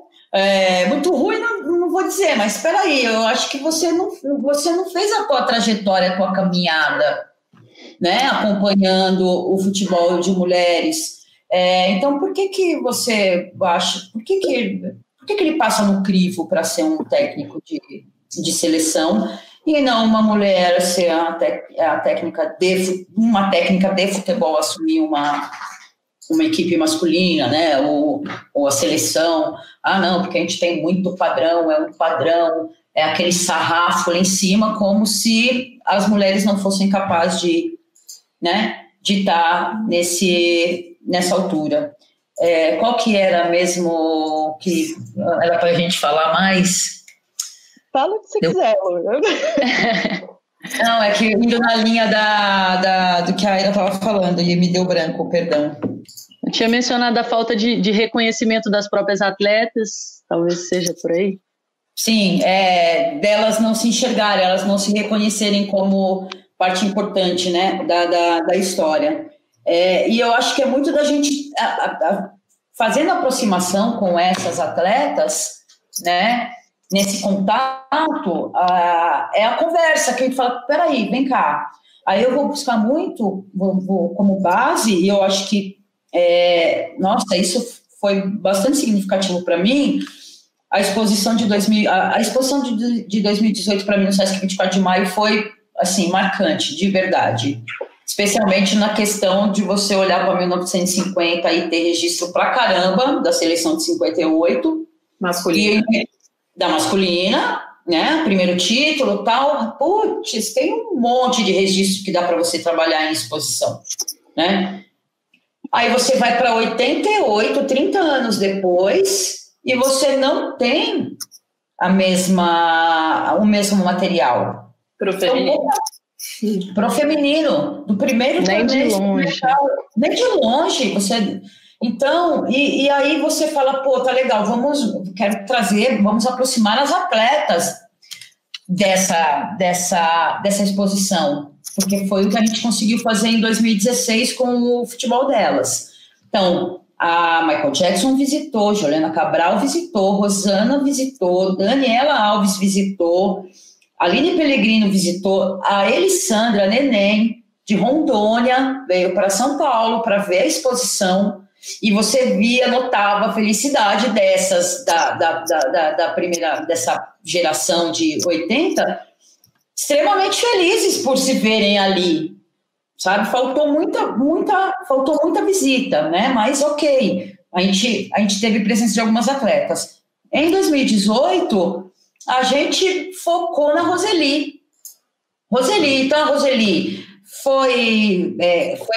Muito ruim, não vou dizer, mas espera aí, eu acho que você não fez a tua trajetória, a tua caminhada, né? Acompanhando o futebol de mulheres. Então, por que você acha, por que ele passa no crivo para ser um técnico de seleção e não uma mulher ser uma técnica de futebol, assumir uma equipe masculina, né, ou a seleção? Não, porque a gente tem muito padrão, é aquele sarrafo lá em cima, como se as mulheres não fossem capazes de estar nessa altura. Qual que era mesmo que era para a gente falar mais? Fala o que você quiser, Lu. Não, é que indo na linha do que a Aira estava falando e me deu branco, perdão. Eu tinha mencionado a falta de reconhecimento das próprias atletas, talvez seja por aí. Sim, delas não se enxergarem, elas não se reconhecerem como parte importante, né, da história. E eu acho que é muito da gente fazendo aproximação com essas atletas, né, nesse contato, é a conversa que a gente fala, peraí, vem cá. Aí eu vou buscar muito como base, e eu acho que isso foi bastante significativo para mim, a exposição de 2018 para mim no Sesc 24 de Maio foi, assim, marcante, de verdade. Especialmente na questão de você olhar para 1950 e ter registro pra caramba da seleção de 58. Da masculina, né? Primeiro título e tal. Putz, tem um monte de registro que dá para você trabalhar em exposição, né? Aí você vai para 88, 30 anos depois, e você não tem o mesmo material. Pro feminino, do primeiro nem de longe. Nem de longe. Então, e aí você fala, pô, tá legal, vamos aproximar as atletas dessa exposição, porque foi o que a gente conseguiu fazer em 2016 com o futebol delas. Então, a Michael Jackson visitou, Juliana Cabral visitou, Rosana visitou, Daniela Alves visitou, A Aline Pellegrino visitou, a Elissandra Neném, de Rondônia, veio para São Paulo para ver a exposição, e você via, notava a felicidade dessas, da primeira, dessa geração de 80, extremamente felizes por se verem ali, sabe? Faltou muita visita, né? Mas ok, a gente teve presença de algumas atletas. Em 2018, a gente focou na Roseli. Então a Roseli foi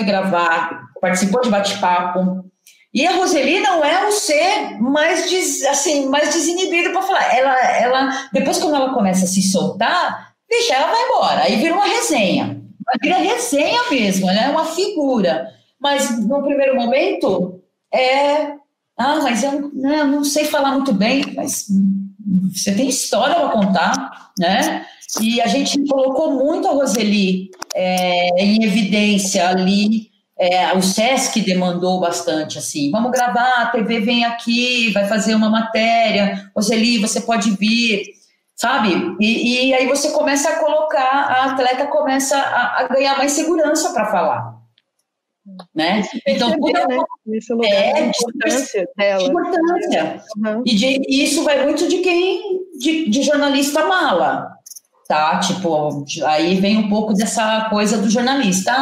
gravar, participou de bate-papo, e a Roseli não é o ser mais desinibido para falar. Ela, depois, quando ela começa a se soltar, vixe, ela vai embora, aí vira uma resenha. Vira resenha mesmo, ela é uma figura. Mas, no primeiro momento, mas eu não sei falar muito bem, mas você tem história para contar, né? E a gente colocou muito a Roseli em evidência ali. O Sesc demandou bastante, assim, vamos gravar, a TV vem aqui, vai fazer uma matéria, Roseli, você pode vir, sabe? E aí você começa a colocar, a atleta começa a ganhar mais segurança para falar, né? Então, nesse lugar, a importância dela. Importância. Uhum. E isso vai muito de jornalista mala, tá? Tipo, aí vem um pouco dessa coisa do jornalista,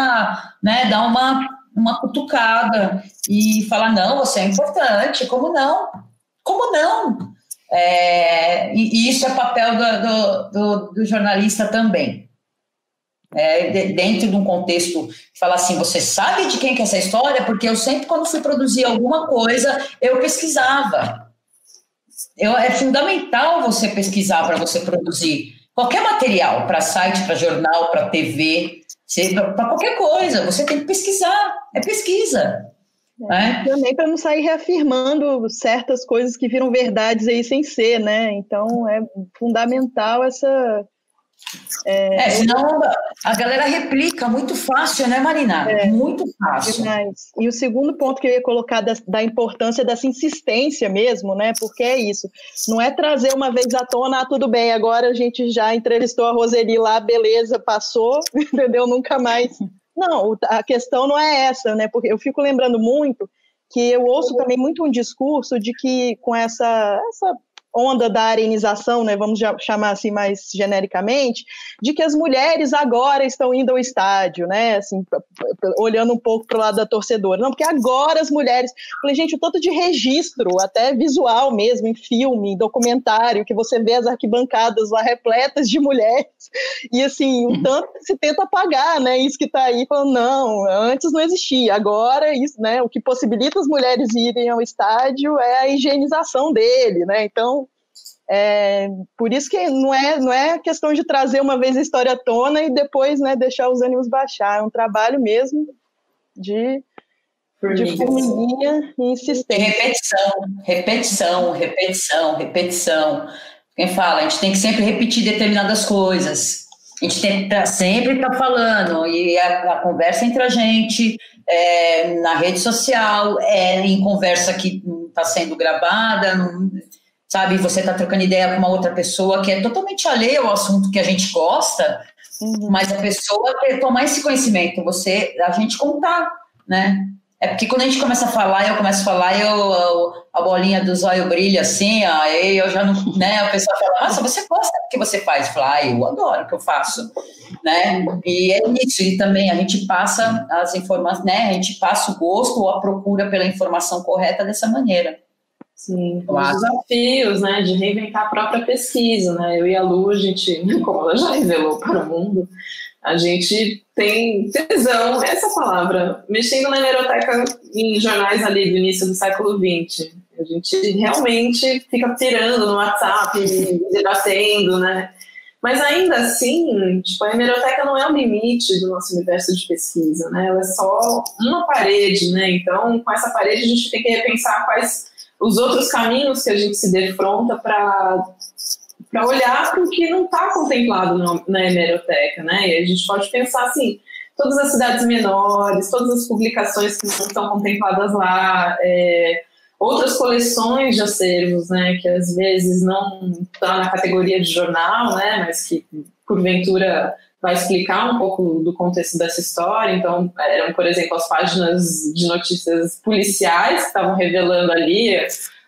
né? Dar uma cutucada e falar, não, você é importante, como não? Como não? E isso é papel do jornalista também. Dentro de um contexto que fala assim, você sabe de quem que é essa história? Porque eu sempre, quando fui produzir alguma coisa, eu pesquisava. É fundamental você pesquisar para você produzir qualquer material, para site, para jornal, para TV, para qualquer coisa, você tem que pesquisar, pesquisa. Também para não sair reafirmando certas coisas que viram verdades aí sem ser, né? Então é fundamental essa... senão a galera replica muito fácil, né, Marina? Muito fácil. Demais. E o segundo ponto que eu ia colocar da importância dessa insistência mesmo, né? Porque é isso. Não é trazer uma vez à tona, tudo bem, agora a gente já entrevistou a Roseli lá, beleza, passou, entendeu? Nunca mais. Não, a questão não é essa, né? Porque eu fico lembrando muito que eu ouço também muito um discurso de que com essa onda da arenização, né, vamos chamar assim mais genericamente, de que as mulheres agora estão indo ao estádio, né, assim, olhando um pouco para o lado da torcedora. Não, porque agora as mulheres... Falei, gente, o tanto de registro, até visual mesmo, em filme, em documentário, que você vê as arquibancadas lá repletas de mulheres, e assim, o tanto que se tenta apagar, né, isso que está aí, falando, não, antes não existia, agora isso, né, o que possibilita as mulheres irem ao estádio é a higienização dele, né, então por isso que não é questão de trazer uma vez a história à tona e depois, né, deixar os ânimos baixar. É um trabalho mesmo de formiguinha e insistência. Repetição. Quem fala, a gente tem que sempre repetir determinadas coisas. A gente tem que sempre estar falando. E a conversa entre a gente, na rede social, em conversa que está sendo gravada, sabe, você está trocando ideia com uma outra pessoa que é totalmente alheia ao assunto que a gente gosta, mas a pessoa quer tomar esse conhecimento, a gente contar, né? É porque quando a gente começa a falar, eu começo a falar, a bolinha do zóio brilha assim, aí eu já não, né? A pessoa fala, nossa, você gosta do que você faz? Eu falo, eu adoro o que eu faço, né? E é isso, e também a gente passa as informações, né? A gente passa o gosto ou a procura pela informação correta dessa maneira. Sim, os desafios, né, de reinventar a própria pesquisa, né, eu e a Lu, a gente, como ela já revelou para o mundo, a gente tem tesão, essa palavra, mexendo na hemeroteca em jornais ali do início do século XX, a gente realmente fica pirando no WhatsApp, debatendo, né, mas ainda assim, tipo, a hemeroteca não é o limite do nosso universo de pesquisa, né, ela é só uma parede, né, então com essa parede a gente tem que repensar quais os outros caminhos que a gente se defronta para olhar para o que não está contemplado na hemeroteca, né? E a gente pode pensar assim, todas as cidades menores, todas as publicações que não estão contempladas lá, outras coleções de acervos, né, que às vezes não está na categoria de jornal, né, mas que porventura vai explicar um pouco do contexto dessa história. Então, eram, por exemplo, as páginas de notícias policiais que estavam revelando ali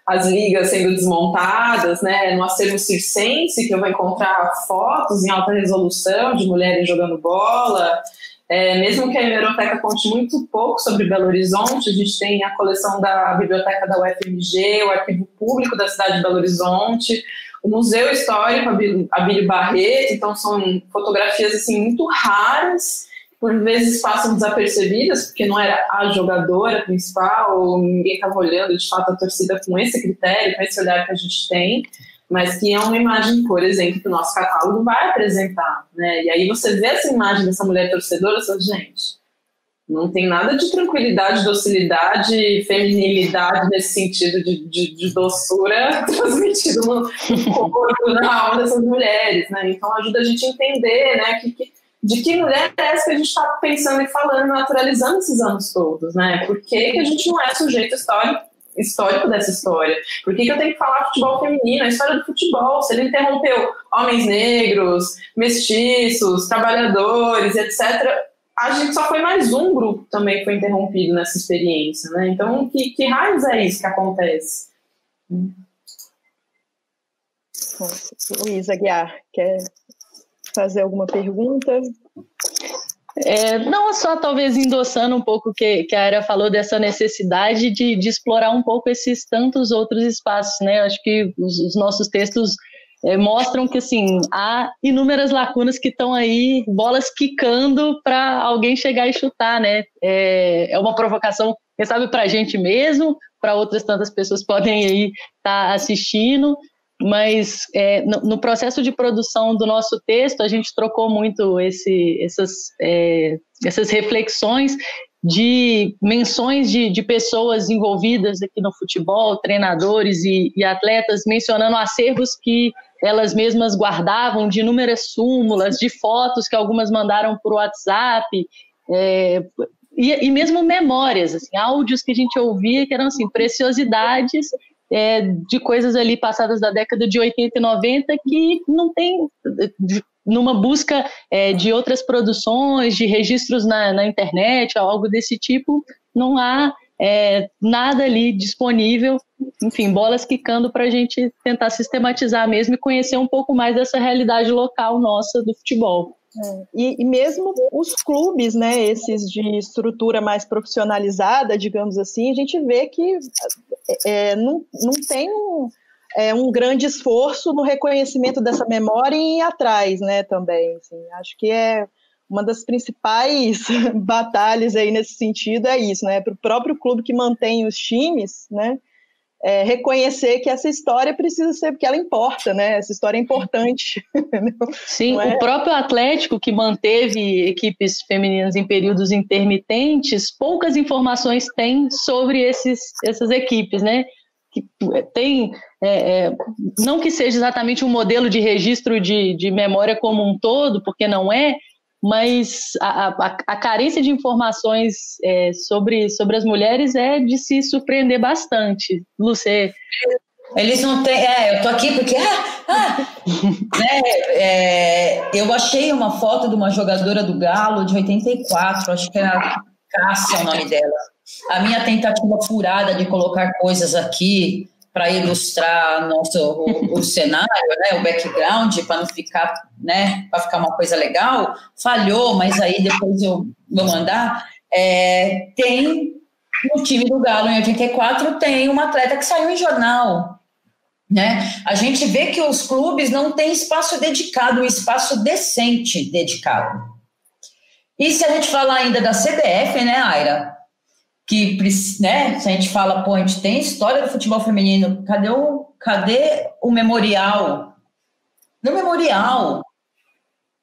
as ligas sendo desmontadas, né, no acervo circense, que eu vou encontrar fotos em alta resolução de mulheres jogando bola. Mesmo que a biblioteca conte muito pouco sobre Belo Horizonte, a gente tem a coleção da biblioteca da UFMG, o arquivo público da cidade de Belo Horizonte, o Museu Histórico Abílio Barreto. Então são fotografias assim, muito raras, por vezes passam desapercebidas, porque não era a jogadora principal, ou ninguém estava olhando de fato a torcida com esse critério, com esse olhar que a gente tem, mas que é uma imagem, por exemplo, que o nosso catálogo vai apresentar, né? E aí você vê essa imagem dessa mulher torcedora e fala, gente, não tem nada de tranquilidade, docilidade, feminilidade nesse sentido de doçura transmitido no corpo, na alma dessas mulheres, né? Então ajuda a gente a entender, né, de que mulher é essa que a gente está pensando e falando, naturalizando esses anos todos, né? Por que a gente não é sujeito histórico dessa história? Por que eu tenho que falar futebol feminino, a história do futebol? Se ele interrompeu homens negros, mestiços, trabalhadores, etc., a gente só foi mais um grupo também que foi interrompido nessa experiência, né? Então, que raios é isso que acontece? Luísa Aguiar, quer fazer alguma pergunta? Não só talvez endossando um pouco o que a Aira falou dessa necessidade de explorar um pouco esses tantos outros espaços, né? Acho que os nossos textos mostram que assim, há inúmeras lacunas que estão aí, bolas quicando para alguém chegar e chutar, né? É uma provocação, quem sabe, para a gente mesmo, para outras tantas pessoas podem aí estar assistindo. Mas no processo de produção do nosso texto, a gente trocou muito essas reflexões de menções de pessoas envolvidas aqui no futebol, treinadores e atletas, mencionando acervos que elas mesmas guardavam, de inúmeras súmulas, de fotos que algumas mandaram por WhatsApp, e mesmo memórias, assim, áudios que a gente ouvia que eram assim, preciosidades de coisas ali passadas da década de 80 e 90 que não tem, numa busca de outras produções, de registros na internet, algo desse tipo, não há nada ali disponível. Enfim, bolas quicando para a gente tentar sistematizar mesmo e conhecer um pouco mais dessa realidade local nossa do futebol. E mesmo os clubes, né, esses de estrutura mais profissionalizada, digamos assim, a gente vê que não tem um grande esforço no reconhecimento dessa memória e ir atrás, né, também. Assim, acho que uma das principais batalhas aí nesse sentido é isso, né, para o próprio clube que mantém os times, né, reconhecer que essa história precisa ser, porque ela importa, né? Essa história é importante. Sim, o próprio Atlético, que manteve equipes femininas em períodos intermitentes, poucas informações tem sobre essas equipes, né? Que tem, não que seja exatamente um modelo de registro de memória como um todo, porque não é, mas a carência de informações sobre as mulheres é de se surpreender bastante. Lucê? Eles não têm... eu tô aqui porque... eu achei uma foto de uma jogadora do Galo de 84, acho que era Cássia o nome dela. A minha tentativa furada de colocar coisas aqui para ilustrar o cenário, né, o background, para não ficar, né, para ficar uma coisa legal, falhou, mas aí depois eu vou mandar. Tem no time do Galo em 84 tem uma atleta que saiu em jornal, né? A gente vê que os clubes não têm espaço dedicado, um espaço decente dedicado. E se a gente falar ainda da CBF, né, Aira? Que, né, se a gente fala, a gente tem história do futebol feminino, cadê o memorial? No memorial.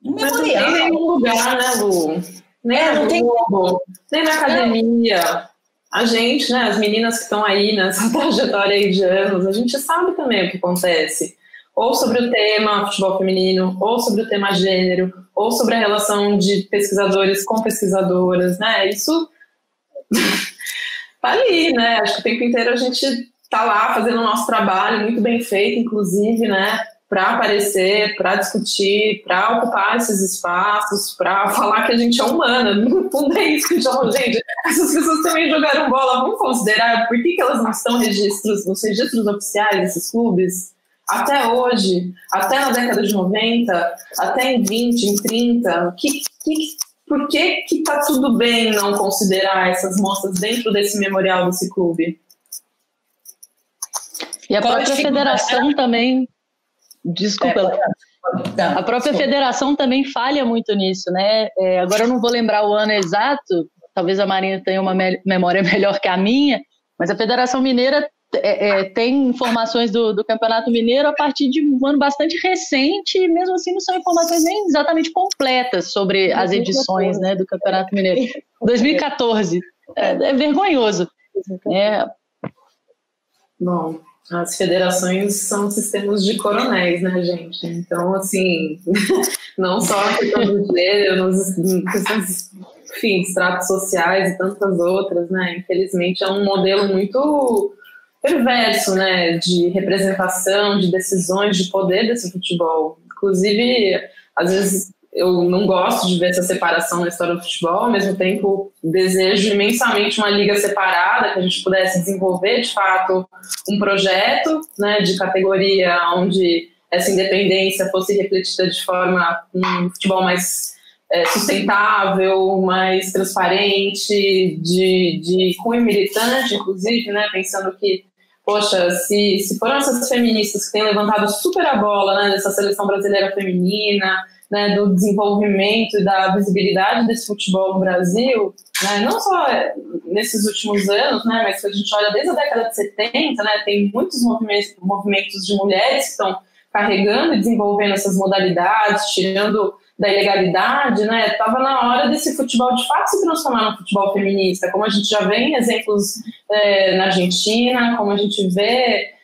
No memorial. Não tem nenhum lugar, né, Lu? Não tem Globo, nem na academia. A gente, né, as meninas que estão aí nessa trajetória aí de anos, a gente sabe também o que acontece. Ou sobre o tema futebol feminino, ou sobre o tema gênero, ou sobre a relação de pesquisadores com pesquisadoras, né? Isso... tá ali, né? Acho que o tempo inteiro a gente tá lá fazendo o nosso trabalho, muito bem feito, inclusive, né, para aparecer, para discutir, para ocupar esses espaços, para falar que a gente é humana. No fundo é isso que a gente fala, gente, essas pessoas também jogaram bola, vamos considerar por que elas não estão nos registros oficiais desses clubes? Até hoje, até na década de 90, até em 20, em 30, por que tá tudo bem não considerar essas moças dentro desse memorial desse clube? E a própria federação também... Desculpa, a própria federação também falha muito nisso, né? Agora eu não vou lembrar o ano exato, talvez a Marina tenha uma memória melhor que a minha, mas a Federação Mineira tem informações do Campeonato Mineiro a partir de um ano bastante recente, e mesmo assim não são informações nem exatamente completas sobre as edições, né, do Campeonato Mineiro. 2014, é vergonhoso. Bom, as federações são sistemas de coronéis, né, gente? Então, assim, não só na questão do gênero, nas questões, enfim, estratos sociais e tantas outras, né? Infelizmente, é um modelo muito perverso, né, de representação, de decisões, de poder desse futebol. Inclusive, às vezes eu não gosto de ver essa separação na história do futebol, ao mesmo tempo desejo imensamente uma liga separada, que a gente pudesse desenvolver, de fato, um projeto, né, de categoria onde essa independência fosse refletida de forma um futebol mais sustentável, mais transparente, de cunho militante, inclusive, né, pensando que, poxa, se foram essas feministas que têm levantado super a bola, né, dessa seleção brasileira feminina, né, do desenvolvimento e da visibilidade desse futebol no Brasil, né, não só nesses últimos anos, né, mas se a gente olha desde a década de 70, né, tem muitos movimentos de mulheres que estão carregando e desenvolvendo essas modalidades, tirando da ilegalidade, né, estava na hora desse futebol de fato se transformar num futebol feminista, como a gente já vê em exemplos na Argentina, como a gente vê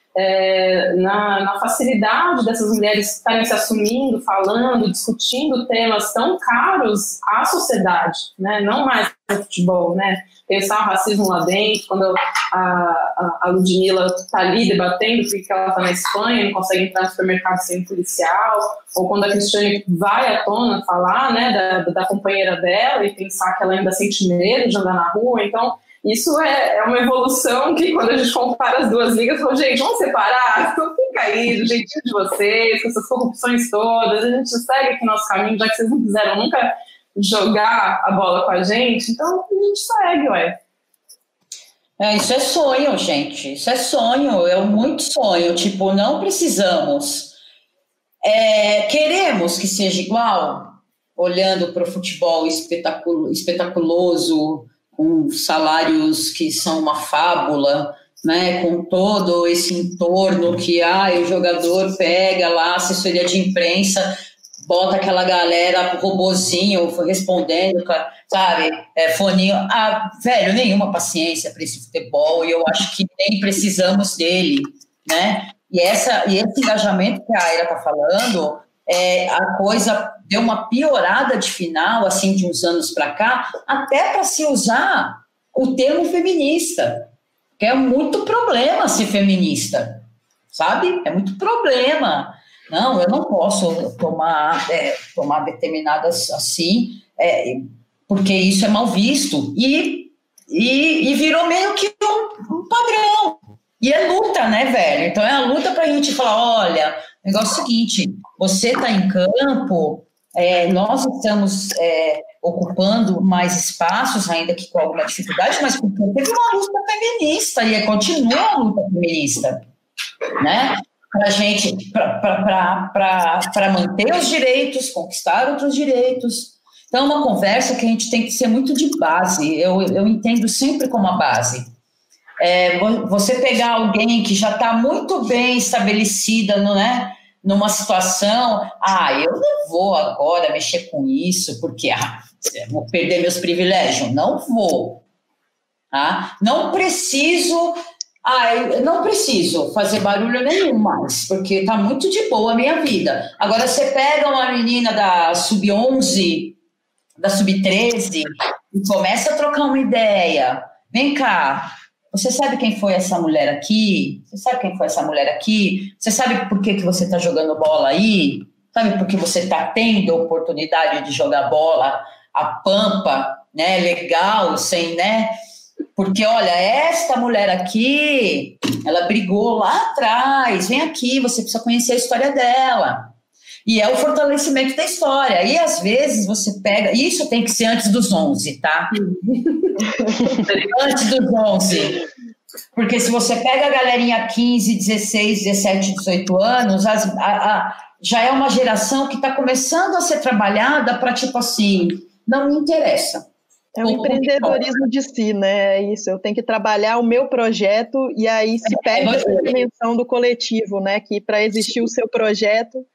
na facilidade dessas mulheres estarem se assumindo, falando, discutindo temas tão caros à sociedade, né, não mais no futebol, né, pensar o racismo lá dentro, quando a Ludmilla está ali debatendo porque ela está na Espanha e não consegue entrar no supermercado sem policial, ou quando a Cristiane vai à tona falar, né, da companheira dela e pensar que ela ainda sente medo de andar na rua. Então isso é uma evolução que, quando a gente compara as duas ligas, fala, gente, vamos separar, então fica aí do jeitinho de vocês, com essas corrupções todas, a gente segue aqui nosso caminho, já que vocês não quiseram nunca jogar a bola com a gente, então a gente segue, ué. Isso é sonho, gente, isso é sonho, é muito sonho, tipo, não precisamos, queremos que seja igual, olhando para o futebol espetaculoso, com salários que são uma fábula, né, com todo esse entorno que o jogador pega lá, assessoria de imprensa, bota aquela galera, robozinho respondendo, sabe, foninho. Velho, nenhuma paciência para esse futebol, e eu acho que nem precisamos dele, né? E esse engajamento que a Aira está falando, a coisa deu uma piorada de final, assim, de uns anos para cá, até para se usar o termo feminista, que é muito problema ser feminista, sabe? É muito problema. Não, eu não posso tomar determinadas assim, porque isso é mal visto. E virou meio que um padrão. E é luta, né, velho? Então é a luta para a gente falar, olha, o negócio é o seguinte, você está em campo, nós estamos ocupando mais espaços, ainda que com alguma dificuldade, mas porque teve uma luta feminista e continua a luta feminista, né? Para gente, para manter os direitos, conquistar outros direitos. Então, é uma conversa que a gente tem que ser muito de base. Eu entendo sempre como a base. Você pegar alguém que já está muito bem estabelecida, né, numa situação, eu não vou agora mexer com isso, porque vou perder meus privilégios. Não vou. Não preciso... eu não preciso fazer barulho nenhum mais, porque está muito de boa a minha vida. Agora, você pega uma menina da Sub-11, da Sub-13, e começa a trocar uma ideia. Vem cá, você sabe quem foi essa mulher aqui? Você sabe quem foi essa mulher aqui? Você sabe por que você está jogando bola aí? Sabe por que você está tendo a oportunidade de jogar bola a pampa, né, legal, sem, né? Porque, olha, esta mulher aqui, ela brigou lá atrás, vem aqui, você precisa conhecer a história dela. E é o fortalecimento da história. E, às vezes, você pega... Isso tem que ser antes dos 11, tá? Antes dos 11. Porque se você pega a galerinha 15, 16, 17, 18 anos, já é uma geração que está começando a ser trabalhada para, tipo assim, não me interessa. É o empreendedorismo de si, né? É isso, eu tenho que trabalhar o meu projeto e aí se perde essa dimensão do coletivo, né? Que para existir o seu projeto,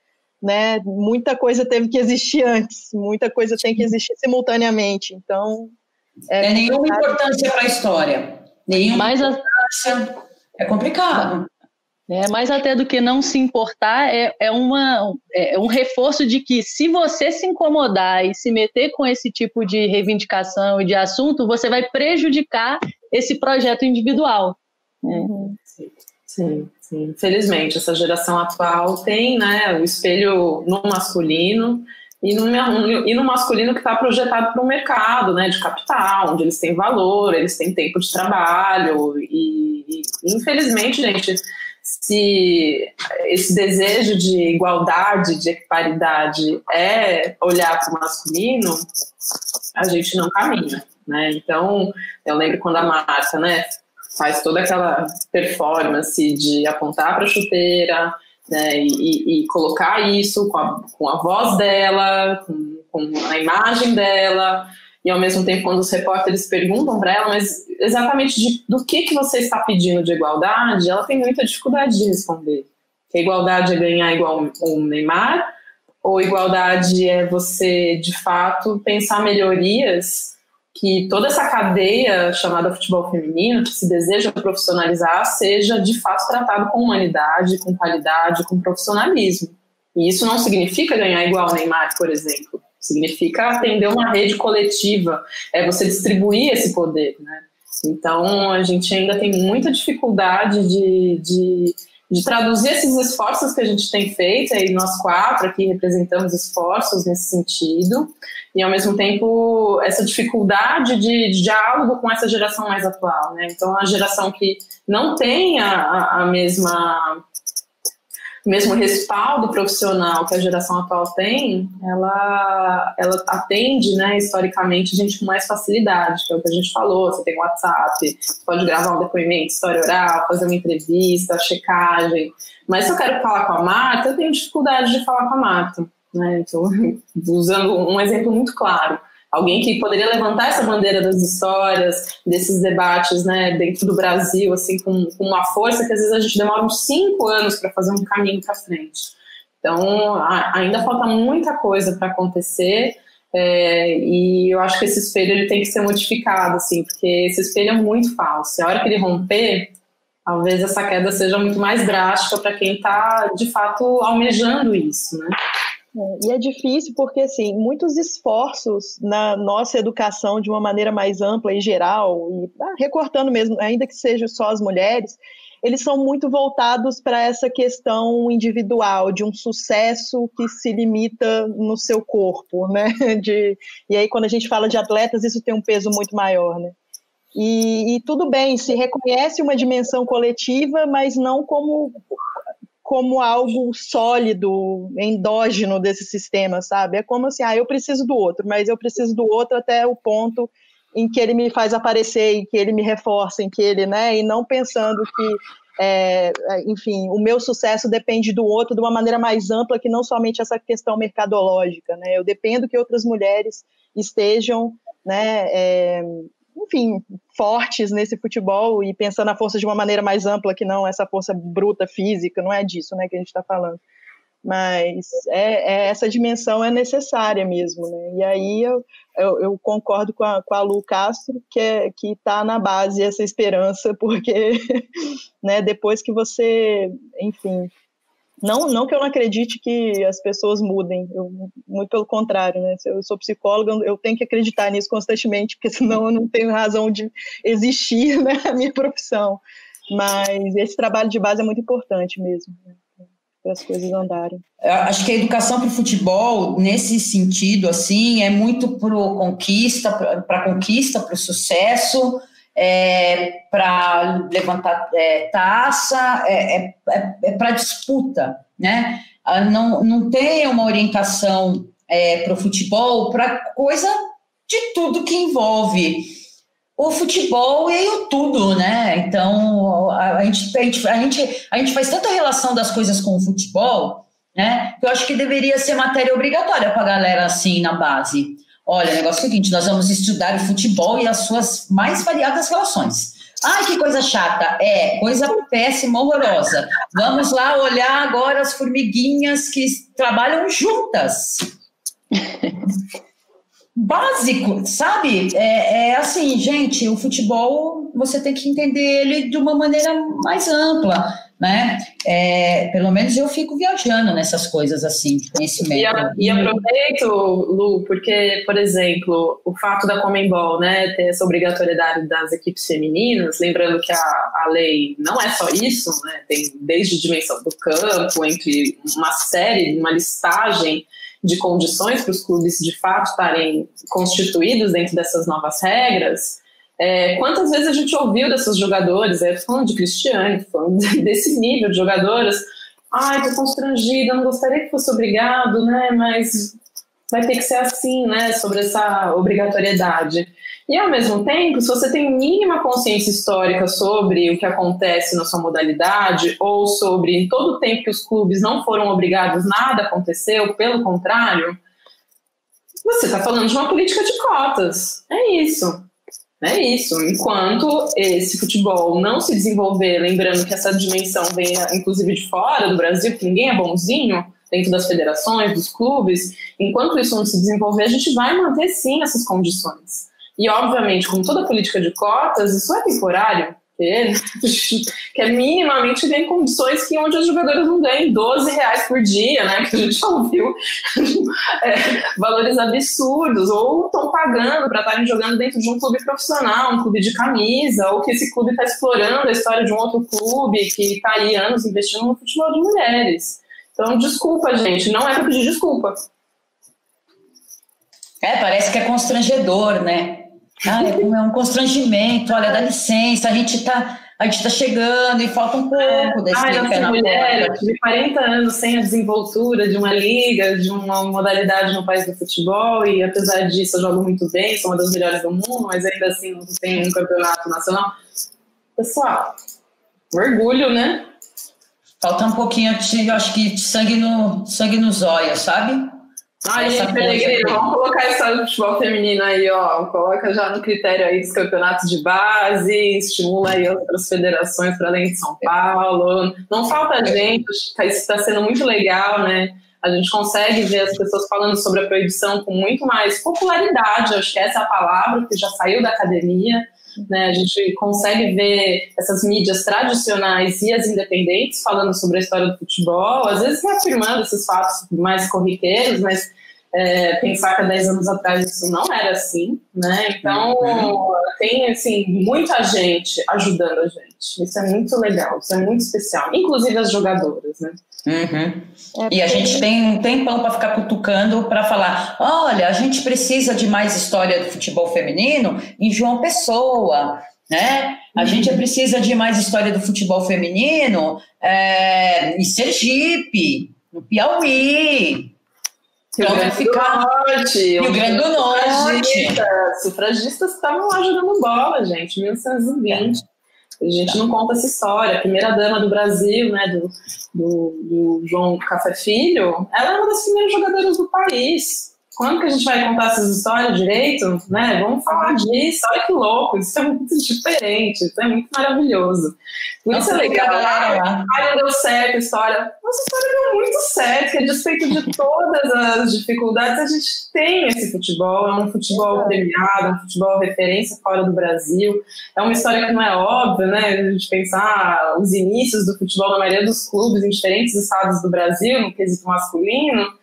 né, muita coisa teve que existir antes, muita coisa tem que existir simultaneamente. Então, nenhuma importância para a história. Nenhuma importância. É complicado. Mais até do que não se importar, é um reforço de que se você se incomodar e se meter com esse tipo de reivindicação e de assunto, você vai prejudicar esse projeto individual. Sim. Infelizmente, essa geração atual tem, né, o espelho no masculino e no masculino que está projetado para um mercado, né, de capital, onde eles têm valor, eles têm tempo de trabalho e infelizmente, gente, se esse desejo de igualdade, de equiparidade é olhar para o masculino, a gente não caminha, né? Então, eu lembro quando a Marta, né, faz toda aquela performance de apontar para a chuteira, né, e colocar isso com a voz dela, com a imagem dela, e ao mesmo tempo quando os repórteres perguntam para ela, mas exatamente do que você está pedindo de igualdade, ela tem muita dificuldade de responder. Que a igualdade é ganhar igual o Neymar, ou igualdade é você, de fato, pensar melhorias que toda essa cadeia chamada futebol feminino, que se deseja profissionalizar, seja de fato tratado com humanidade, com qualidade, com profissionalismo. E isso não significa ganhar igual o Neymar, por exemplo. Significa atender uma rede coletiva, é você distribuir esse poder, né? Então, a gente ainda tem muita dificuldade de traduzir esses esforços que a gente tem feito, e nós 4 aqui representamos esforços nesse sentido, e ao mesmo tempo essa dificuldade de diálogo com essa geração mais atual, né? Então, a geração que não tem o mesmo respaldo profissional que a geração atual tem, ela atende, né, historicamente, gente com mais facilidade, que é o que a gente falou, você tem o WhatsApp, pode gravar um depoimento, história oral, fazer uma entrevista, checagem, mas se eu quero falar com a Marta, eu tenho dificuldade de falar com a Marta, né, então, usando um exemplo muito claro, alguém que poderia levantar essa bandeira das histórias, desses debates, né, dentro do Brasil, assim, com uma força que às vezes a gente demora uns 5 anos para fazer um caminho para frente. Então, ainda falta muita coisa para acontecer, e eu acho que esse espelho ele tem que ser modificado, assim, porque esse espelho é muito falso. A hora que ele romper, talvez essa queda seja muito mais drástica para quem está, de fato, almejando isso, né? E é difícil porque, assim, muitos esforços na nossa educação de uma maneira mais ampla e geral, e recortando mesmo, ainda que seja só as mulheres, eles são muito voltados para essa questão individual, de um sucesso que se limita no seu corpo, né? E aí, quando a gente fala de atletas, isso tem um peso muito maior, né? E tudo bem, se reconhece uma dimensão coletiva, mas não como algo sólido, endógeno desse sistema, sabe? É como assim, eu preciso do outro, mas eu preciso do outro até o ponto em que ele me faz aparecer, em que ele me reforça, em que ele, né? E não pensando que, enfim, o meu sucesso depende do outro de uma maneira mais ampla que não somente essa questão mercadológica, né? Eu dependo que outras mulheres estejam, né? Enfim, fortes nesse futebol e pensando a força de uma maneira mais ampla que não essa força bruta física, não é disso, né, que a gente está falando. Mas essa dimensão é necessária mesmo, né? E aí eu concordo com a Lu Castro, que está na base essa esperança, porque né, depois que você, enfim, Não que eu não acredite que as pessoas mudem, muito pelo contrário, né? Se eu sou psicóloga, eu tenho que acreditar nisso constantemente, porque senão eu não tenho razão de existir, né, a minha profissão. Mas esse trabalho de base é muito importante mesmo, né, para as coisas andarem. Eu acho que a educação para o futebol, nesse sentido, assim, é muito para a conquista, para o sucesso, para levantar taça, para disputa, né? Não tem uma orientação para o futebol, para coisa de tudo que envolve o futebol e o tudo, né? Então, a gente faz tanta relação das coisas com o futebol, né? Que eu acho que deveria ser matéria obrigatória para a galera, assim, na base. Olha, o negócio é o seguinte, nós vamos estudar o futebol e as suas mais variadas relações. Ai, que coisa chata. Coisa péssima, horrorosa. Vamos lá olhar agora as formiguinhas que trabalham juntas. Básico, sabe? Assim, gente, o futebol, você tem que entender ele de uma maneira mais ampla, né? Pelo menos eu fico viajando nessas coisas, assim, de conhecimento. E aproveito, Lu, porque, por exemplo, o fato da Conmebol, né, ter essa obrigatoriedade das equipes femininas, lembrando que a lei não é só isso, né, tem desde dimensão do campo, entre uma listagem de condições para os clubes de fato estarem constituídos dentro dessas novas regras. Quantas vezes a gente ouviu desses jogadores, falando de Cristiane, falando desse nível de jogadoras, tô constrangida, não gostaria que fosse obrigado, né, mas vai ter que ser assim, né, sobre essa obrigatoriedade. E, ao mesmo tempo, se você tem mínima consciência histórica sobre o que acontece na sua modalidade, ou sobre em todo o tempo que os clubes não foram obrigados, nada aconteceu, pelo contrário, você está falando de uma política de cotas. É isso. Enquanto esse futebol não se desenvolver, lembrando que essa dimensão vem, inclusive, de fora do Brasil, porque ninguém é bonzinho dentro das federações, dos clubes, enquanto isso não se desenvolver, a gente vai manter, sim, essas condições. E, obviamente, como toda política de cotas, isso é temporário, que é minimamente tem condições que onde as jogadoras não ganham R$12 por dia, né, que a gente já ouviu, valores absurdos, ou estão pagando para estarem jogando dentro de um clube profissional, um clube de camisa, ou que esse clube está explorando a história de um outro clube que está aí anos investindo no futebol de mulheres. Então, desculpa, gente, não é para pedir desculpa. Parece que é constrangedor, né? É um constrangimento, olha, dá licença, a gente tá chegando e falta um pouco desse pé na mulher, eu tive 40 anos sem a desenvoltura de uma liga, de uma modalidade no país do futebol, e apesar disso eu jogo muito bem, sou uma das melhores do mundo, mas ainda assim não tem um campeonato nacional. Pessoal, orgulho, né? Falta um pouquinho, eu acho que de sangue nos olhos, sabe? Gente, Peregrino, vamos colocar a história do futebol feminino aí, ó. Coloca já no critério aí dos campeonatos de base, estimula aí outras federações para além de São Paulo. Não falta gente, isso está sendo muito legal, né? A gente consegue ver as pessoas falando sobre a proibição com muito mais popularidade, acho que essa é a palavra, que já saiu da academia. Né, a gente consegue ver essas mídias tradicionais e as independentes falando sobre a história do futebol, às vezes reafirmando esses fatos mais corriqueiros, mas pensar que há 10 anos atrás isso não era assim, né? Então tem assim, muita gente ajudando a gente, isso é muito legal, isso é muito especial, inclusive as jogadoras, né? E a gente tem um tempão para ficar cutucando para falar, olha, a gente precisa de mais história do futebol feminino em João Pessoa, né? A gente precisa de mais história do futebol feminino em Sergipe, no Piauí, Rio Grande do Norte. Sufragistas estavam lá jogando bola, gente, 1920. A gente não conta essa história. A primeira dama do Brasil, né, do João Café Filho, ela é uma das primeiras jogadoras do país. quando que a gente vai contar essas histórias direito, né? Vamos falar disso, olha que louco, isso é muito diferente, isso é muito maravilhoso. Por isso é legal, não deu certo a história. Nossa, a história deu muito certo, que a despeito de todas as dificuldades, a gente tem esse futebol, é um futebol premiado, um futebol referência fora do Brasil, é uma história que não é óbvia, né? A gente pensar os inícios do futebol na maioria dos clubes em diferentes estados do Brasil, no quesito masculino.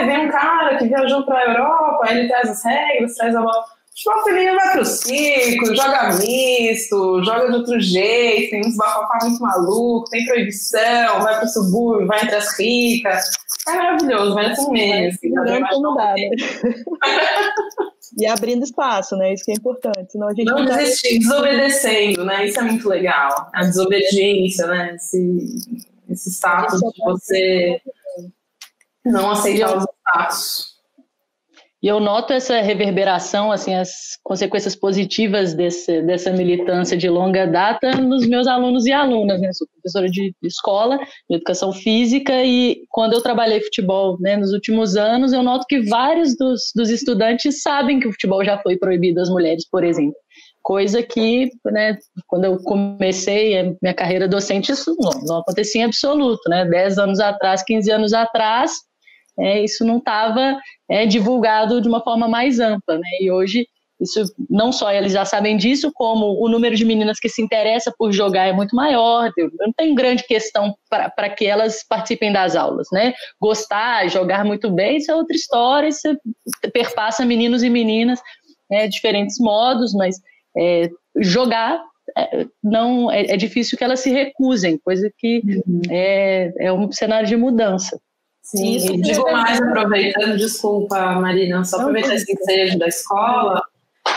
Vem um cara que viajou para a Europa, aí ele traz as regras, traz a bola. O futebol feminino vai pro circo, joga misto, joga de outro jeito, tem uns bafafá muito malucos, tem proibição, vai pro subúrbio, vai entre as ricas. É maravilhoso, merece um meme. Assim, e abrindo espaço, né? Isso que é importante. Senão a gente não desistir, desobedecendo, né? Isso é muito legal. A desobediência, né? Esse status de você não aceitar os status. E eu noto essa reverberação, assim, as consequências positivas dessa militância de longa data nos meus alunos e alunas, né? Sou professora de escola, de educação física, e quando eu trabalhei futebol, né, nos últimos anos, eu noto que vários dos estudantes sabem que o futebol já foi proibido às mulheres, por exemplo. Coisa que, né, quando eu comecei a minha carreira docente, isso não acontecia em absoluto, né? 10 anos atrás, 15 anos atrás, isso não estava divulgado de uma forma mais ampla, né? E hoje, isso não só eles já sabem disso, como o número de meninas que se interessa por jogar é muito maior. Eu não tenho grande questão para que elas participem das aulas, né? Gostar, jogar muito bem, isso é outra história, isso perpassa meninos e meninas, diferentes modos, mas jogar não é difícil que elas se recusem, coisa que é um cenário de mudança. Sim, e digo mais, aproveitando, desculpa, Marina, só aproveitar esse ensejo da escola,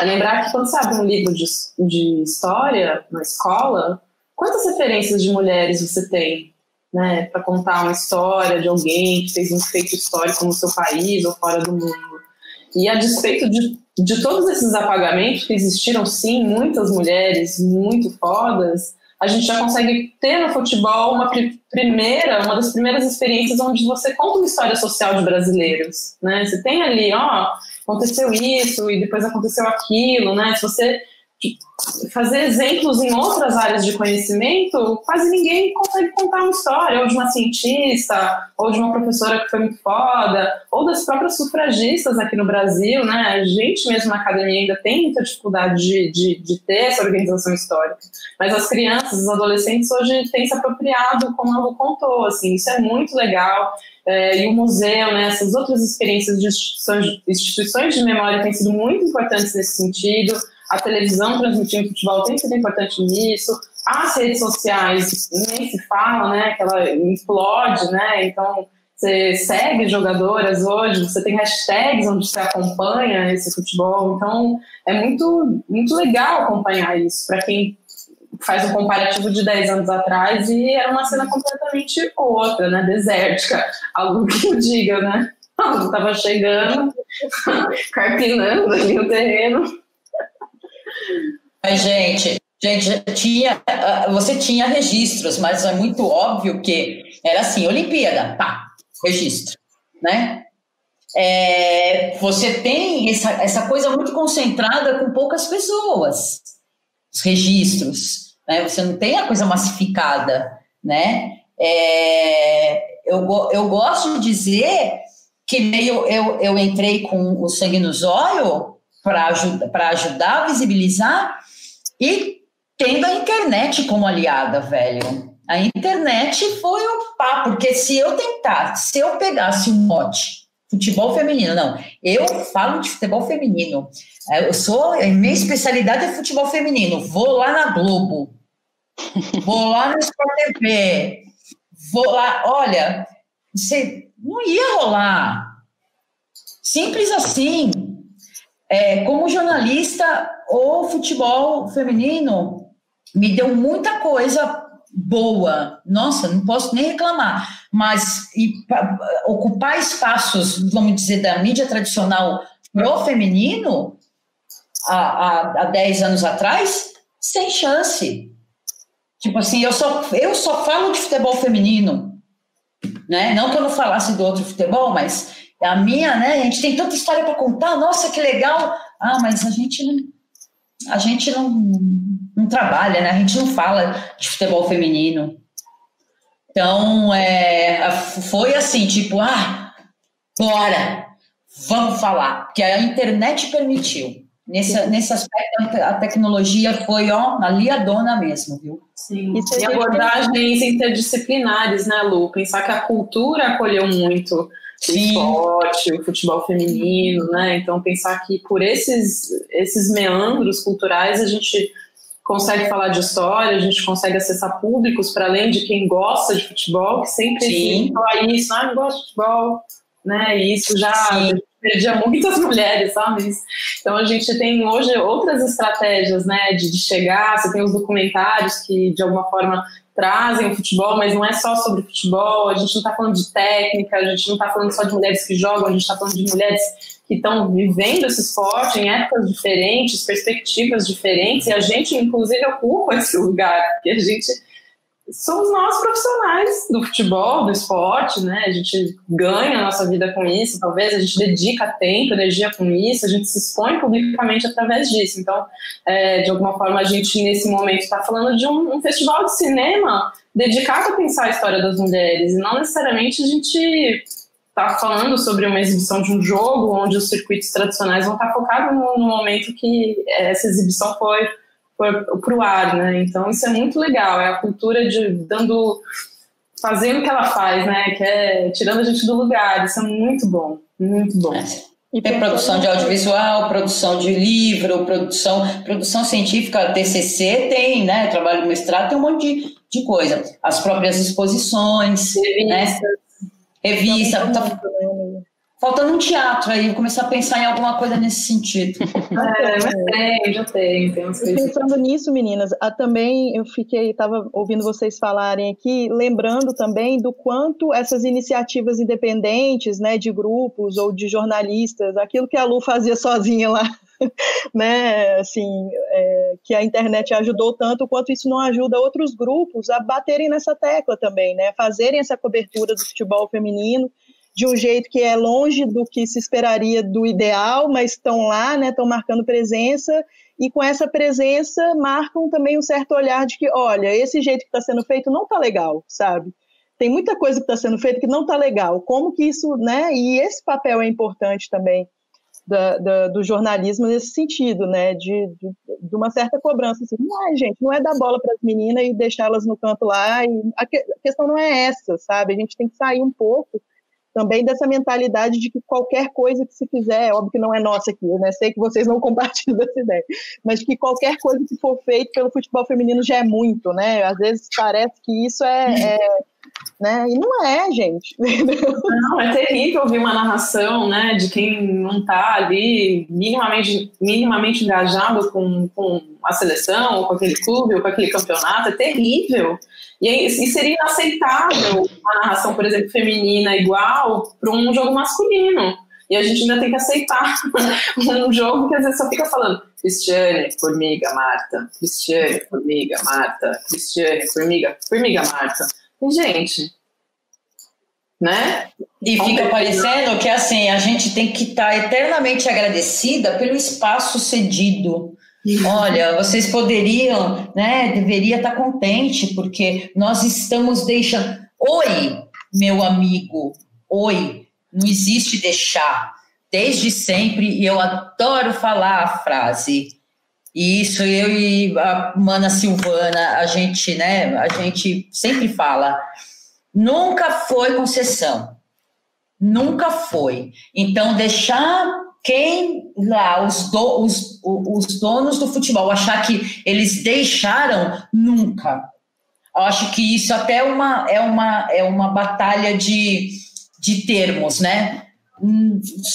lembrar que quando você abre um livro de história na escola, quantas referências de mulheres você tem, né, para contar uma história de alguém que fez um feito histórico no seu país ou fora do mundo? E a despeito de todos esses apagamentos que existiram, sim, muitas mulheres muito fodas, a gente já consegue ter no futebol uma das primeiras experiências onde você conta uma história social de brasileiros, né? Você tem ali, aconteceu isso e depois aconteceu aquilo, né? Se você fazer exemplos em outras áreas de conhecimento, quase ninguém consegue contar uma história, ou de uma cientista, ou de uma professora que foi muito foda, ou das próprias sufragistas aqui no Brasil, né? A gente mesmo na academia ainda tem muita dificuldade de ter essa organização histórica, mas as crianças, os adolescentes hoje têm se apropriado, como a Lu contou, assim, isso é muito legal. E o museu, né, essas outras experiências de instituições de memória têm sido muito importantes nesse sentido. A televisão transmitindo futebol tem sido importante nisso. As redes sociais nem se fala, né, que ela implode, né, então você segue jogadoras hoje, você tem hashtags onde você acompanha esse futebol, então é muito, muito legal acompanhar isso, para quem faz um comparativo de 10 anos atrás e era uma cena completamente outra, né, desértica, algo que eu diga, né, estava chegando, carpinando ali o terreno. Mas, gente, você tinha registros, mas é muito óbvio que era assim, Olimpíada, pá, registro, né? Você tem essa coisa muito concentrada com poucas pessoas, os registros, né? Você não tem a coisa massificada, né? Eu gosto de dizer que eu entrei com o sangue nos olhos para ajudar a visibilizar e tendo a internet como aliada, velho. A internet foi o pá, porque se eu pegasse um mote, futebol feminino, não, eu falo de futebol feminino, minha especialidade é futebol feminino, vou lá na Globo, vou lá no Sport TV, vou lá, olha, você não ia rolar, simples assim. Como jornalista, o futebol feminino me deu muita coisa boa. Nossa, não posso nem reclamar. Mas ocupar espaços, vamos dizer, da mídia tradicional pro feminino, há 10 anos atrás, sem chance. Tipo assim, eu só falo de futebol feminino. Né? Não que eu não falasse do outro futebol, mas A minha, né? A gente tem tanta história para contar, nossa, que legal. Ah, mas a gente não trabalha, né? A gente não fala de futebol feminino. Então, foi assim, tipo, bora, vamos falar. Porque a internet permitiu. Nesse aspecto, a tecnologia foi, aliadona mesmo, viu? Sim. E abordagens interdisciplinares, né, Lu? Pensar que a cultura acolheu muito o esporte, o futebol feminino, né? Então, pensar que por esses meandros culturais a gente consegue falar de história, a gente consegue acessar públicos para além de quem gosta de futebol, que sempre fala isso, não gosto de futebol, né? E isso já perdia muitas mulheres, sabe? Então a gente tem hoje outras estratégias, né, de chegar, você tem os documentários que de alguma forma trazem o futebol, mas não é só sobre futebol, a gente não está falando de técnica, a gente não está falando só de mulheres que jogam, a gente está falando de mulheres que estão vivendo esse esporte em épocas diferentes, perspectivas diferentes, e a gente inclusive ocupa esse lugar, porque a gente somos nós profissionais do futebol, do esporte, né? A gente ganha a nossa vida com isso, talvez a gente dedica tempo, energia com isso, a gente se expõe publicamente através disso. Então, de alguma forma, a gente nesse momento está falando de um festival de cinema dedicado a pensar a história das mulheres, e não necessariamente a gente está falando sobre uma exibição de um jogo onde os circuitos tradicionais vão estar focados no momento que essa exibição foi para o ar, né? Então isso é muito legal, é a cultura fazendo o que ela faz, né? Que é tirando a gente do lugar, isso é muito bom, muito bom. E tem produção de audiovisual, produção de livro, produção científica, TCC tem, né? Trabalho de mestrado, tem um monte de coisa. As próprias exposições, revista. Faltando um teatro aí, vou começar a pensar em alguma coisa nesse sentido. Já tem. Pensando nisso, meninas, também eu estava ouvindo vocês falarem aqui, lembrando também do quanto essas iniciativas independentes, né, de grupos ou de jornalistas, aquilo que a Lu fazia sozinha lá, né, assim, que a internet ajudou tanto, quanto isso não ajuda outros grupos a baterem nessa tecla também, né, fazerem essa cobertura do futebol feminino, de um jeito que é longe do que se esperaria do ideal, mas estão lá, né, estão marcando presença, e com essa presença marcam também um certo olhar de que, olha, esse jeito que está sendo feito não está legal, sabe? Tem muita coisa que está sendo feita que não está legal. Como que isso, né? E esse papel é importante também do jornalismo nesse sentido, né? De uma certa cobrança. Assim, gente, não é dar bola para as meninas e deixá-las no canto lá. E a questão não é essa, sabe? A gente tem que sair um pouco também dessa mentalidade de que qualquer coisa que se fizer, óbvio que não é nossa aqui, né? Sei que vocês não compartilham dessa ideia, mas que qualquer coisa que for feita pelo futebol feminino já é muito, né? Às vezes parece que isso né? E não é, gente. Não, é terrível ouvir uma narração, né, de quem não está ali minimamente engajado com a seleção, ou com aquele clube, ou com aquele campeonato, é terrível. E seria inaceitável uma narração, por exemplo, feminina igual para um jogo masculino. E a gente ainda tem que aceitar um jogo que às vezes só fica falando Cristiane, formiga, Marta. Cristiane, formiga, Marta. Cristiane, formiga, Marta. E, gente, né? E fica parecendo que assim, a gente tem que estar eternamente agradecida pelo espaço cedido. Olha, vocês poderiam, né, deveria estar contente, porque nós estamos deixando... Oi, meu amigo, oi, não existe deixar. Desde sempre, e eu adoro falar a frase. E isso eu e a Mana Silvana, a gente sempre fala. Nunca foi concessão. Nunca foi. Então, deixar... Quem lá, os donos do futebol, achar que eles deixaram, nunca. Eu acho que isso até é uma batalha de termos, né?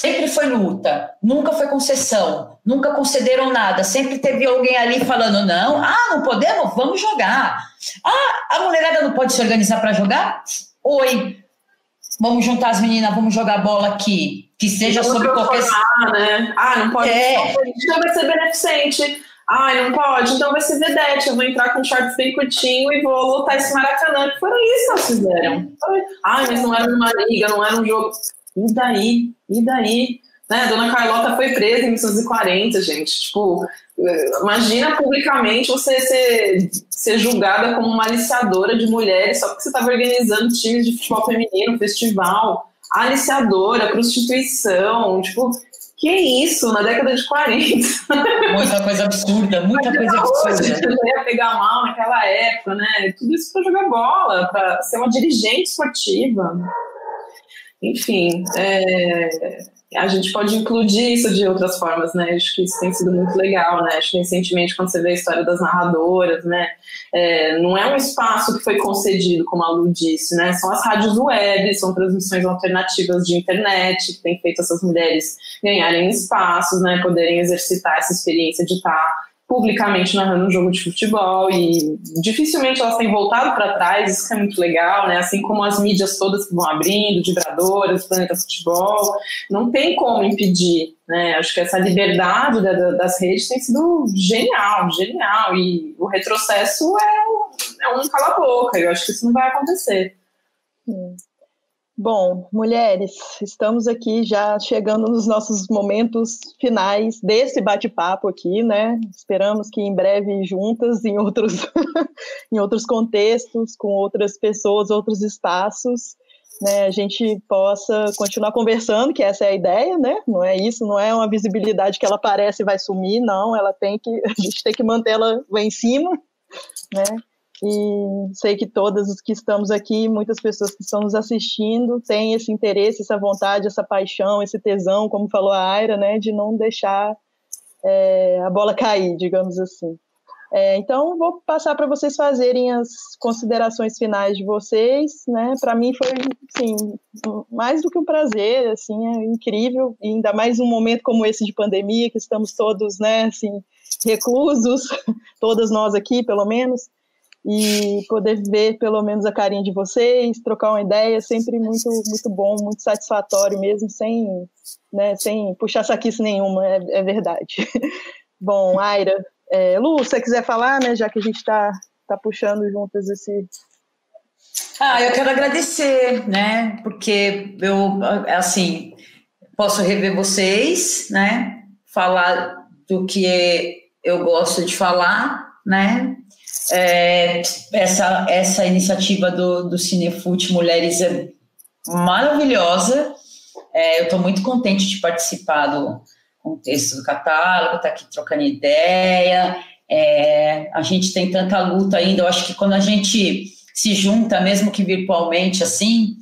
Sempre foi luta, nunca foi concessão, nunca concederam nada, sempre teve alguém ali falando, não podemos, vamos jogar. A mulherada não pode se organizar para jogar? Oi, vamos juntar as meninas, vamos jogar bola aqui. Que seja sobre qualquer... né? Não pode. Então vai ser beneficente. Não pode. Então vai ser vedete. Eu vou entrar com um shorts bem curtinho e vou lutar esse Maracanã. Que foi isso que eles fizeram. Mas não era uma liga, não era um jogo. e daí? E daí? Né? A dona Carlota foi presa em 1940, gente. Tipo, imagina publicamente você ser julgada como uma aliciadora de mulheres só porque você estava organizando times de futebol feminino, festival, aliciadora, prostituição, tipo, que isso, na década de 40. Muita coisa absurda, muita coisa absurda. Você ia pegar mal naquela época, né? Tudo isso para jogar bola, para ser uma dirigente esportiva. Enfim, a gente pode incluir isso de outras formas, né? Acho que isso tem sido muito legal, né? Acho que recentemente, quando você vê a história das narradoras, né? Não é um espaço que foi concedido, como a Lu disse, né? São as rádios web, são transmissões alternativas de internet que têm feito essas mulheres ganharem espaços, né? Poderem exercitar essa experiência de estar publicamente narrando um jogo de futebol, e dificilmente elas têm voltado para trás. Isso que é muito legal, né? Assim como as mídias todas que vão abrindo, Vibradoras, Planeta Futebol, não tem como impedir, né? Acho que essa liberdade das redes tem sido genial, e o retrocesso é um cala-boca. Eu acho que isso não vai acontecer. Bom, mulheres, estamos aqui já chegando nos nossos momentos finais desse bate-papo aqui, né? Esperamos que em breve juntas, em outros, em outros contextos, com outras pessoas, outros espaços, né, a gente possa continuar conversando, que essa é a ideia, né? Não é isso, não é uma visibilidade que ela aparece e vai sumir, não, a gente tem que manter ela lá em cima, né? E sei que todas as que estamos aqui, muitas pessoas que estão nos assistindo, têm esse interesse, essa vontade, essa paixão, esse tesão, como falou a Aira, né, de não deixar a bola cair, digamos assim. Então, vou passar para vocês fazerem as considerações finais de vocês, né? Para mim foi, assim, mais do que um prazer, assim, é incrível, e ainda mais um momento como esse de pandemia, que estamos todos, né, assim, reclusos, todas nós aqui, pelo menos, e poder ver pelo menos a carinha de vocês, trocar uma ideia, sempre muito, muito bom, muito satisfatório mesmo, sem puxar saquice nenhuma, é verdade. Bom, Aira, Lu, se você quiser falar, né, já que a gente tá puxando juntas esse... Eu quero agradecer, né, porque eu, assim, posso rever vocês, né, falar do que eu gosto de falar, né. Essa iniciativa do Cinefute Mulheres é maravilhosa. Eu estou muito contente de participar do contexto do catálogo, estar aqui trocando ideia. A gente tem tanta luta ainda. Eu acho que quando a gente se junta, mesmo que virtualmente, assim,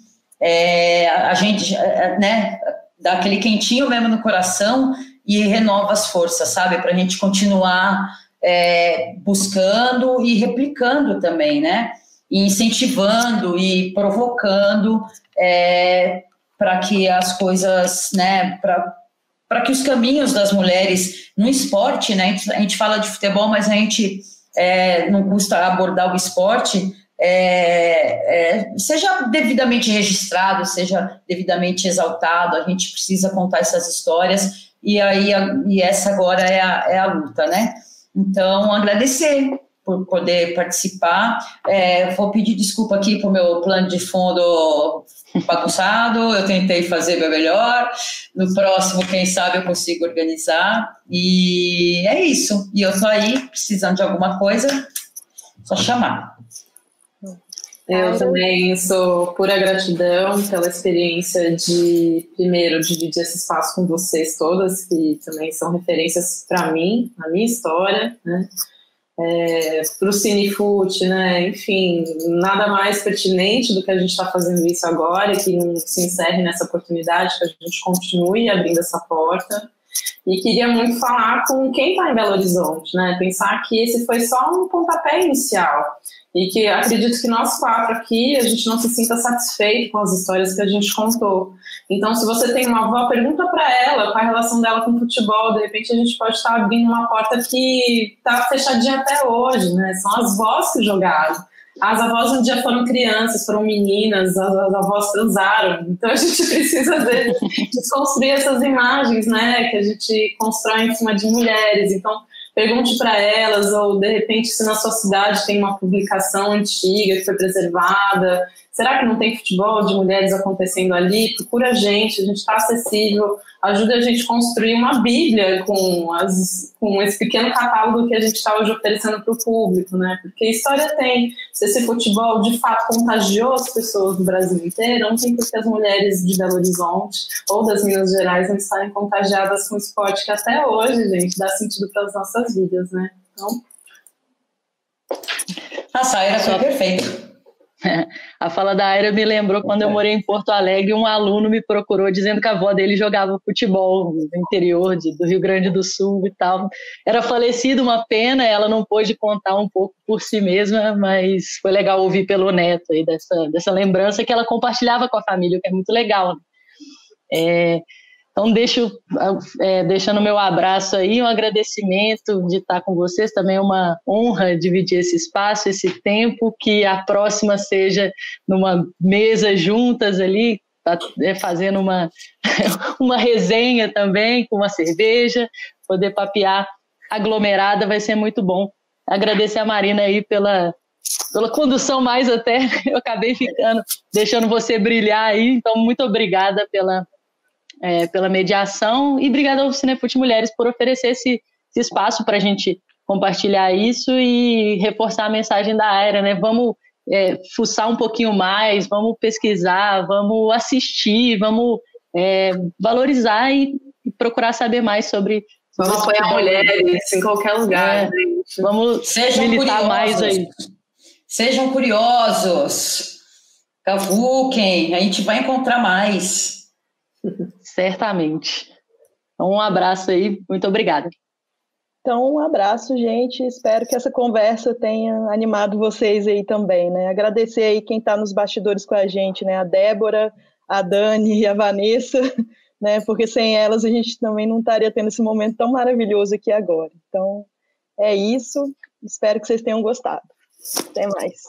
a gente, né, dá aquele quentinho mesmo no coração e renova as forças, sabe, para a gente continuar buscando e replicando também, né? E incentivando e provocando para que as coisas, né? Para que os caminhos das mulheres no esporte, né? A gente fala de futebol, mas a gente não custa abordar o esporte, seja devidamente registrado, seja devidamente exaltado. A gente precisa contar essas histórias, e essa agora é a luta, né? Então, agradecer por poder participar. Vou pedir desculpa aqui para o meu plano de fundo bagunçado. Eu tentei fazer meu melhor. No próximo, quem sabe, eu consigo organizar. E é isso. E eu estou aí, precisando de alguma coisa, só chamar. Eu também sou pura gratidão pela experiência de, primeiro, dividir esse espaço com vocês todas, que também são referências para mim, na minha história, né? Para o Cinefute, né? Enfim, nada mais pertinente do que a gente está fazendo isso agora, que não se encerre nessa oportunidade, que a gente continue abrindo essa porta. E queria muito falar com quem está em Belo Horizonte, né? Pensar que esse foi só um pontapé inicial. E que acredito que nós quatro aqui, a gente não se sinta satisfeito com as histórias que a gente contou. Então, se você tem uma avó, pergunta para ela qual a relação dela com o futebol. De repente, a gente pode estar abrindo uma porta que está fechadinha até hoje, né? São as vós que jogaram. As avós um dia foram crianças, foram meninas, as avós transaram. Então, a gente precisa desconstruir essas imagens, né? Que a gente constrói em cima de mulheres. Então, pergunte para elas, ou de repente se na sua cidade tem uma publicação antiga que foi preservada, será que não tem futebol de mulheres acontecendo ali? Procura a gente está acessível, ajuda a gente a construir uma bíblia com esse pequeno catálogo que a gente está hoje oferecendo para o público, né? Porque história tem. Se esse futebol de fato contagiou as pessoas do Brasil inteiro, não tem porque as mulheres de Belo Horizonte ou das Minas Gerais não estarem contagiadas com o esporte que até hoje, gente, dá sentido para as nossas vidas, né? Então... A Saira foi perfeito. A fala da Aira me lembrou quando eu morei em Porto Alegre, um aluno me procurou dizendo que a avó dele jogava futebol no interior do Rio Grande do Sul e tal. Era falecida, uma pena, ela não pôde contar um pouco por si mesma, mas foi legal ouvir pelo neto aí dessa lembrança que ela compartilhava com a família, o que é muito legal, né? Então, deixando meu abraço aí, um agradecimento de estar com vocês, também é uma honra dividir esse espaço, esse tempo, que a próxima seja numa mesa juntas ali, fazendo uma resenha também, com uma cerveja, poder papear aglomerada, vai ser muito bom. Agradecer a Marina aí pela condução mais até, eu acabei deixando você brilhar aí, então muito obrigada pela mediação, e obrigada ao Cinefute Mulheres por oferecer esse espaço para a gente compartilhar isso e reforçar a mensagem da Aira, né? Vamos fuçar um pouquinho mais, vamos pesquisar, vamos assistir, vamos valorizar e procurar saber mais sobre vamos apoiar mulheres em qualquer lugar. Vamos militar mais aí. Sejam curiosos, cavuquem, a gente vai encontrar mais. Certamente. Então, um abraço aí, muito obrigada. Então, um abraço, gente. Espero que essa conversa tenha animado vocês aí também, né? Agradecer aí quem está nos bastidores com a gente, né? A Débora, a Dani e a Vanessa, né? Porque sem elas a gente também não estaria tendo esse momento tão maravilhoso aqui agora. Então, é isso. Espero que vocês tenham gostado. Até mais.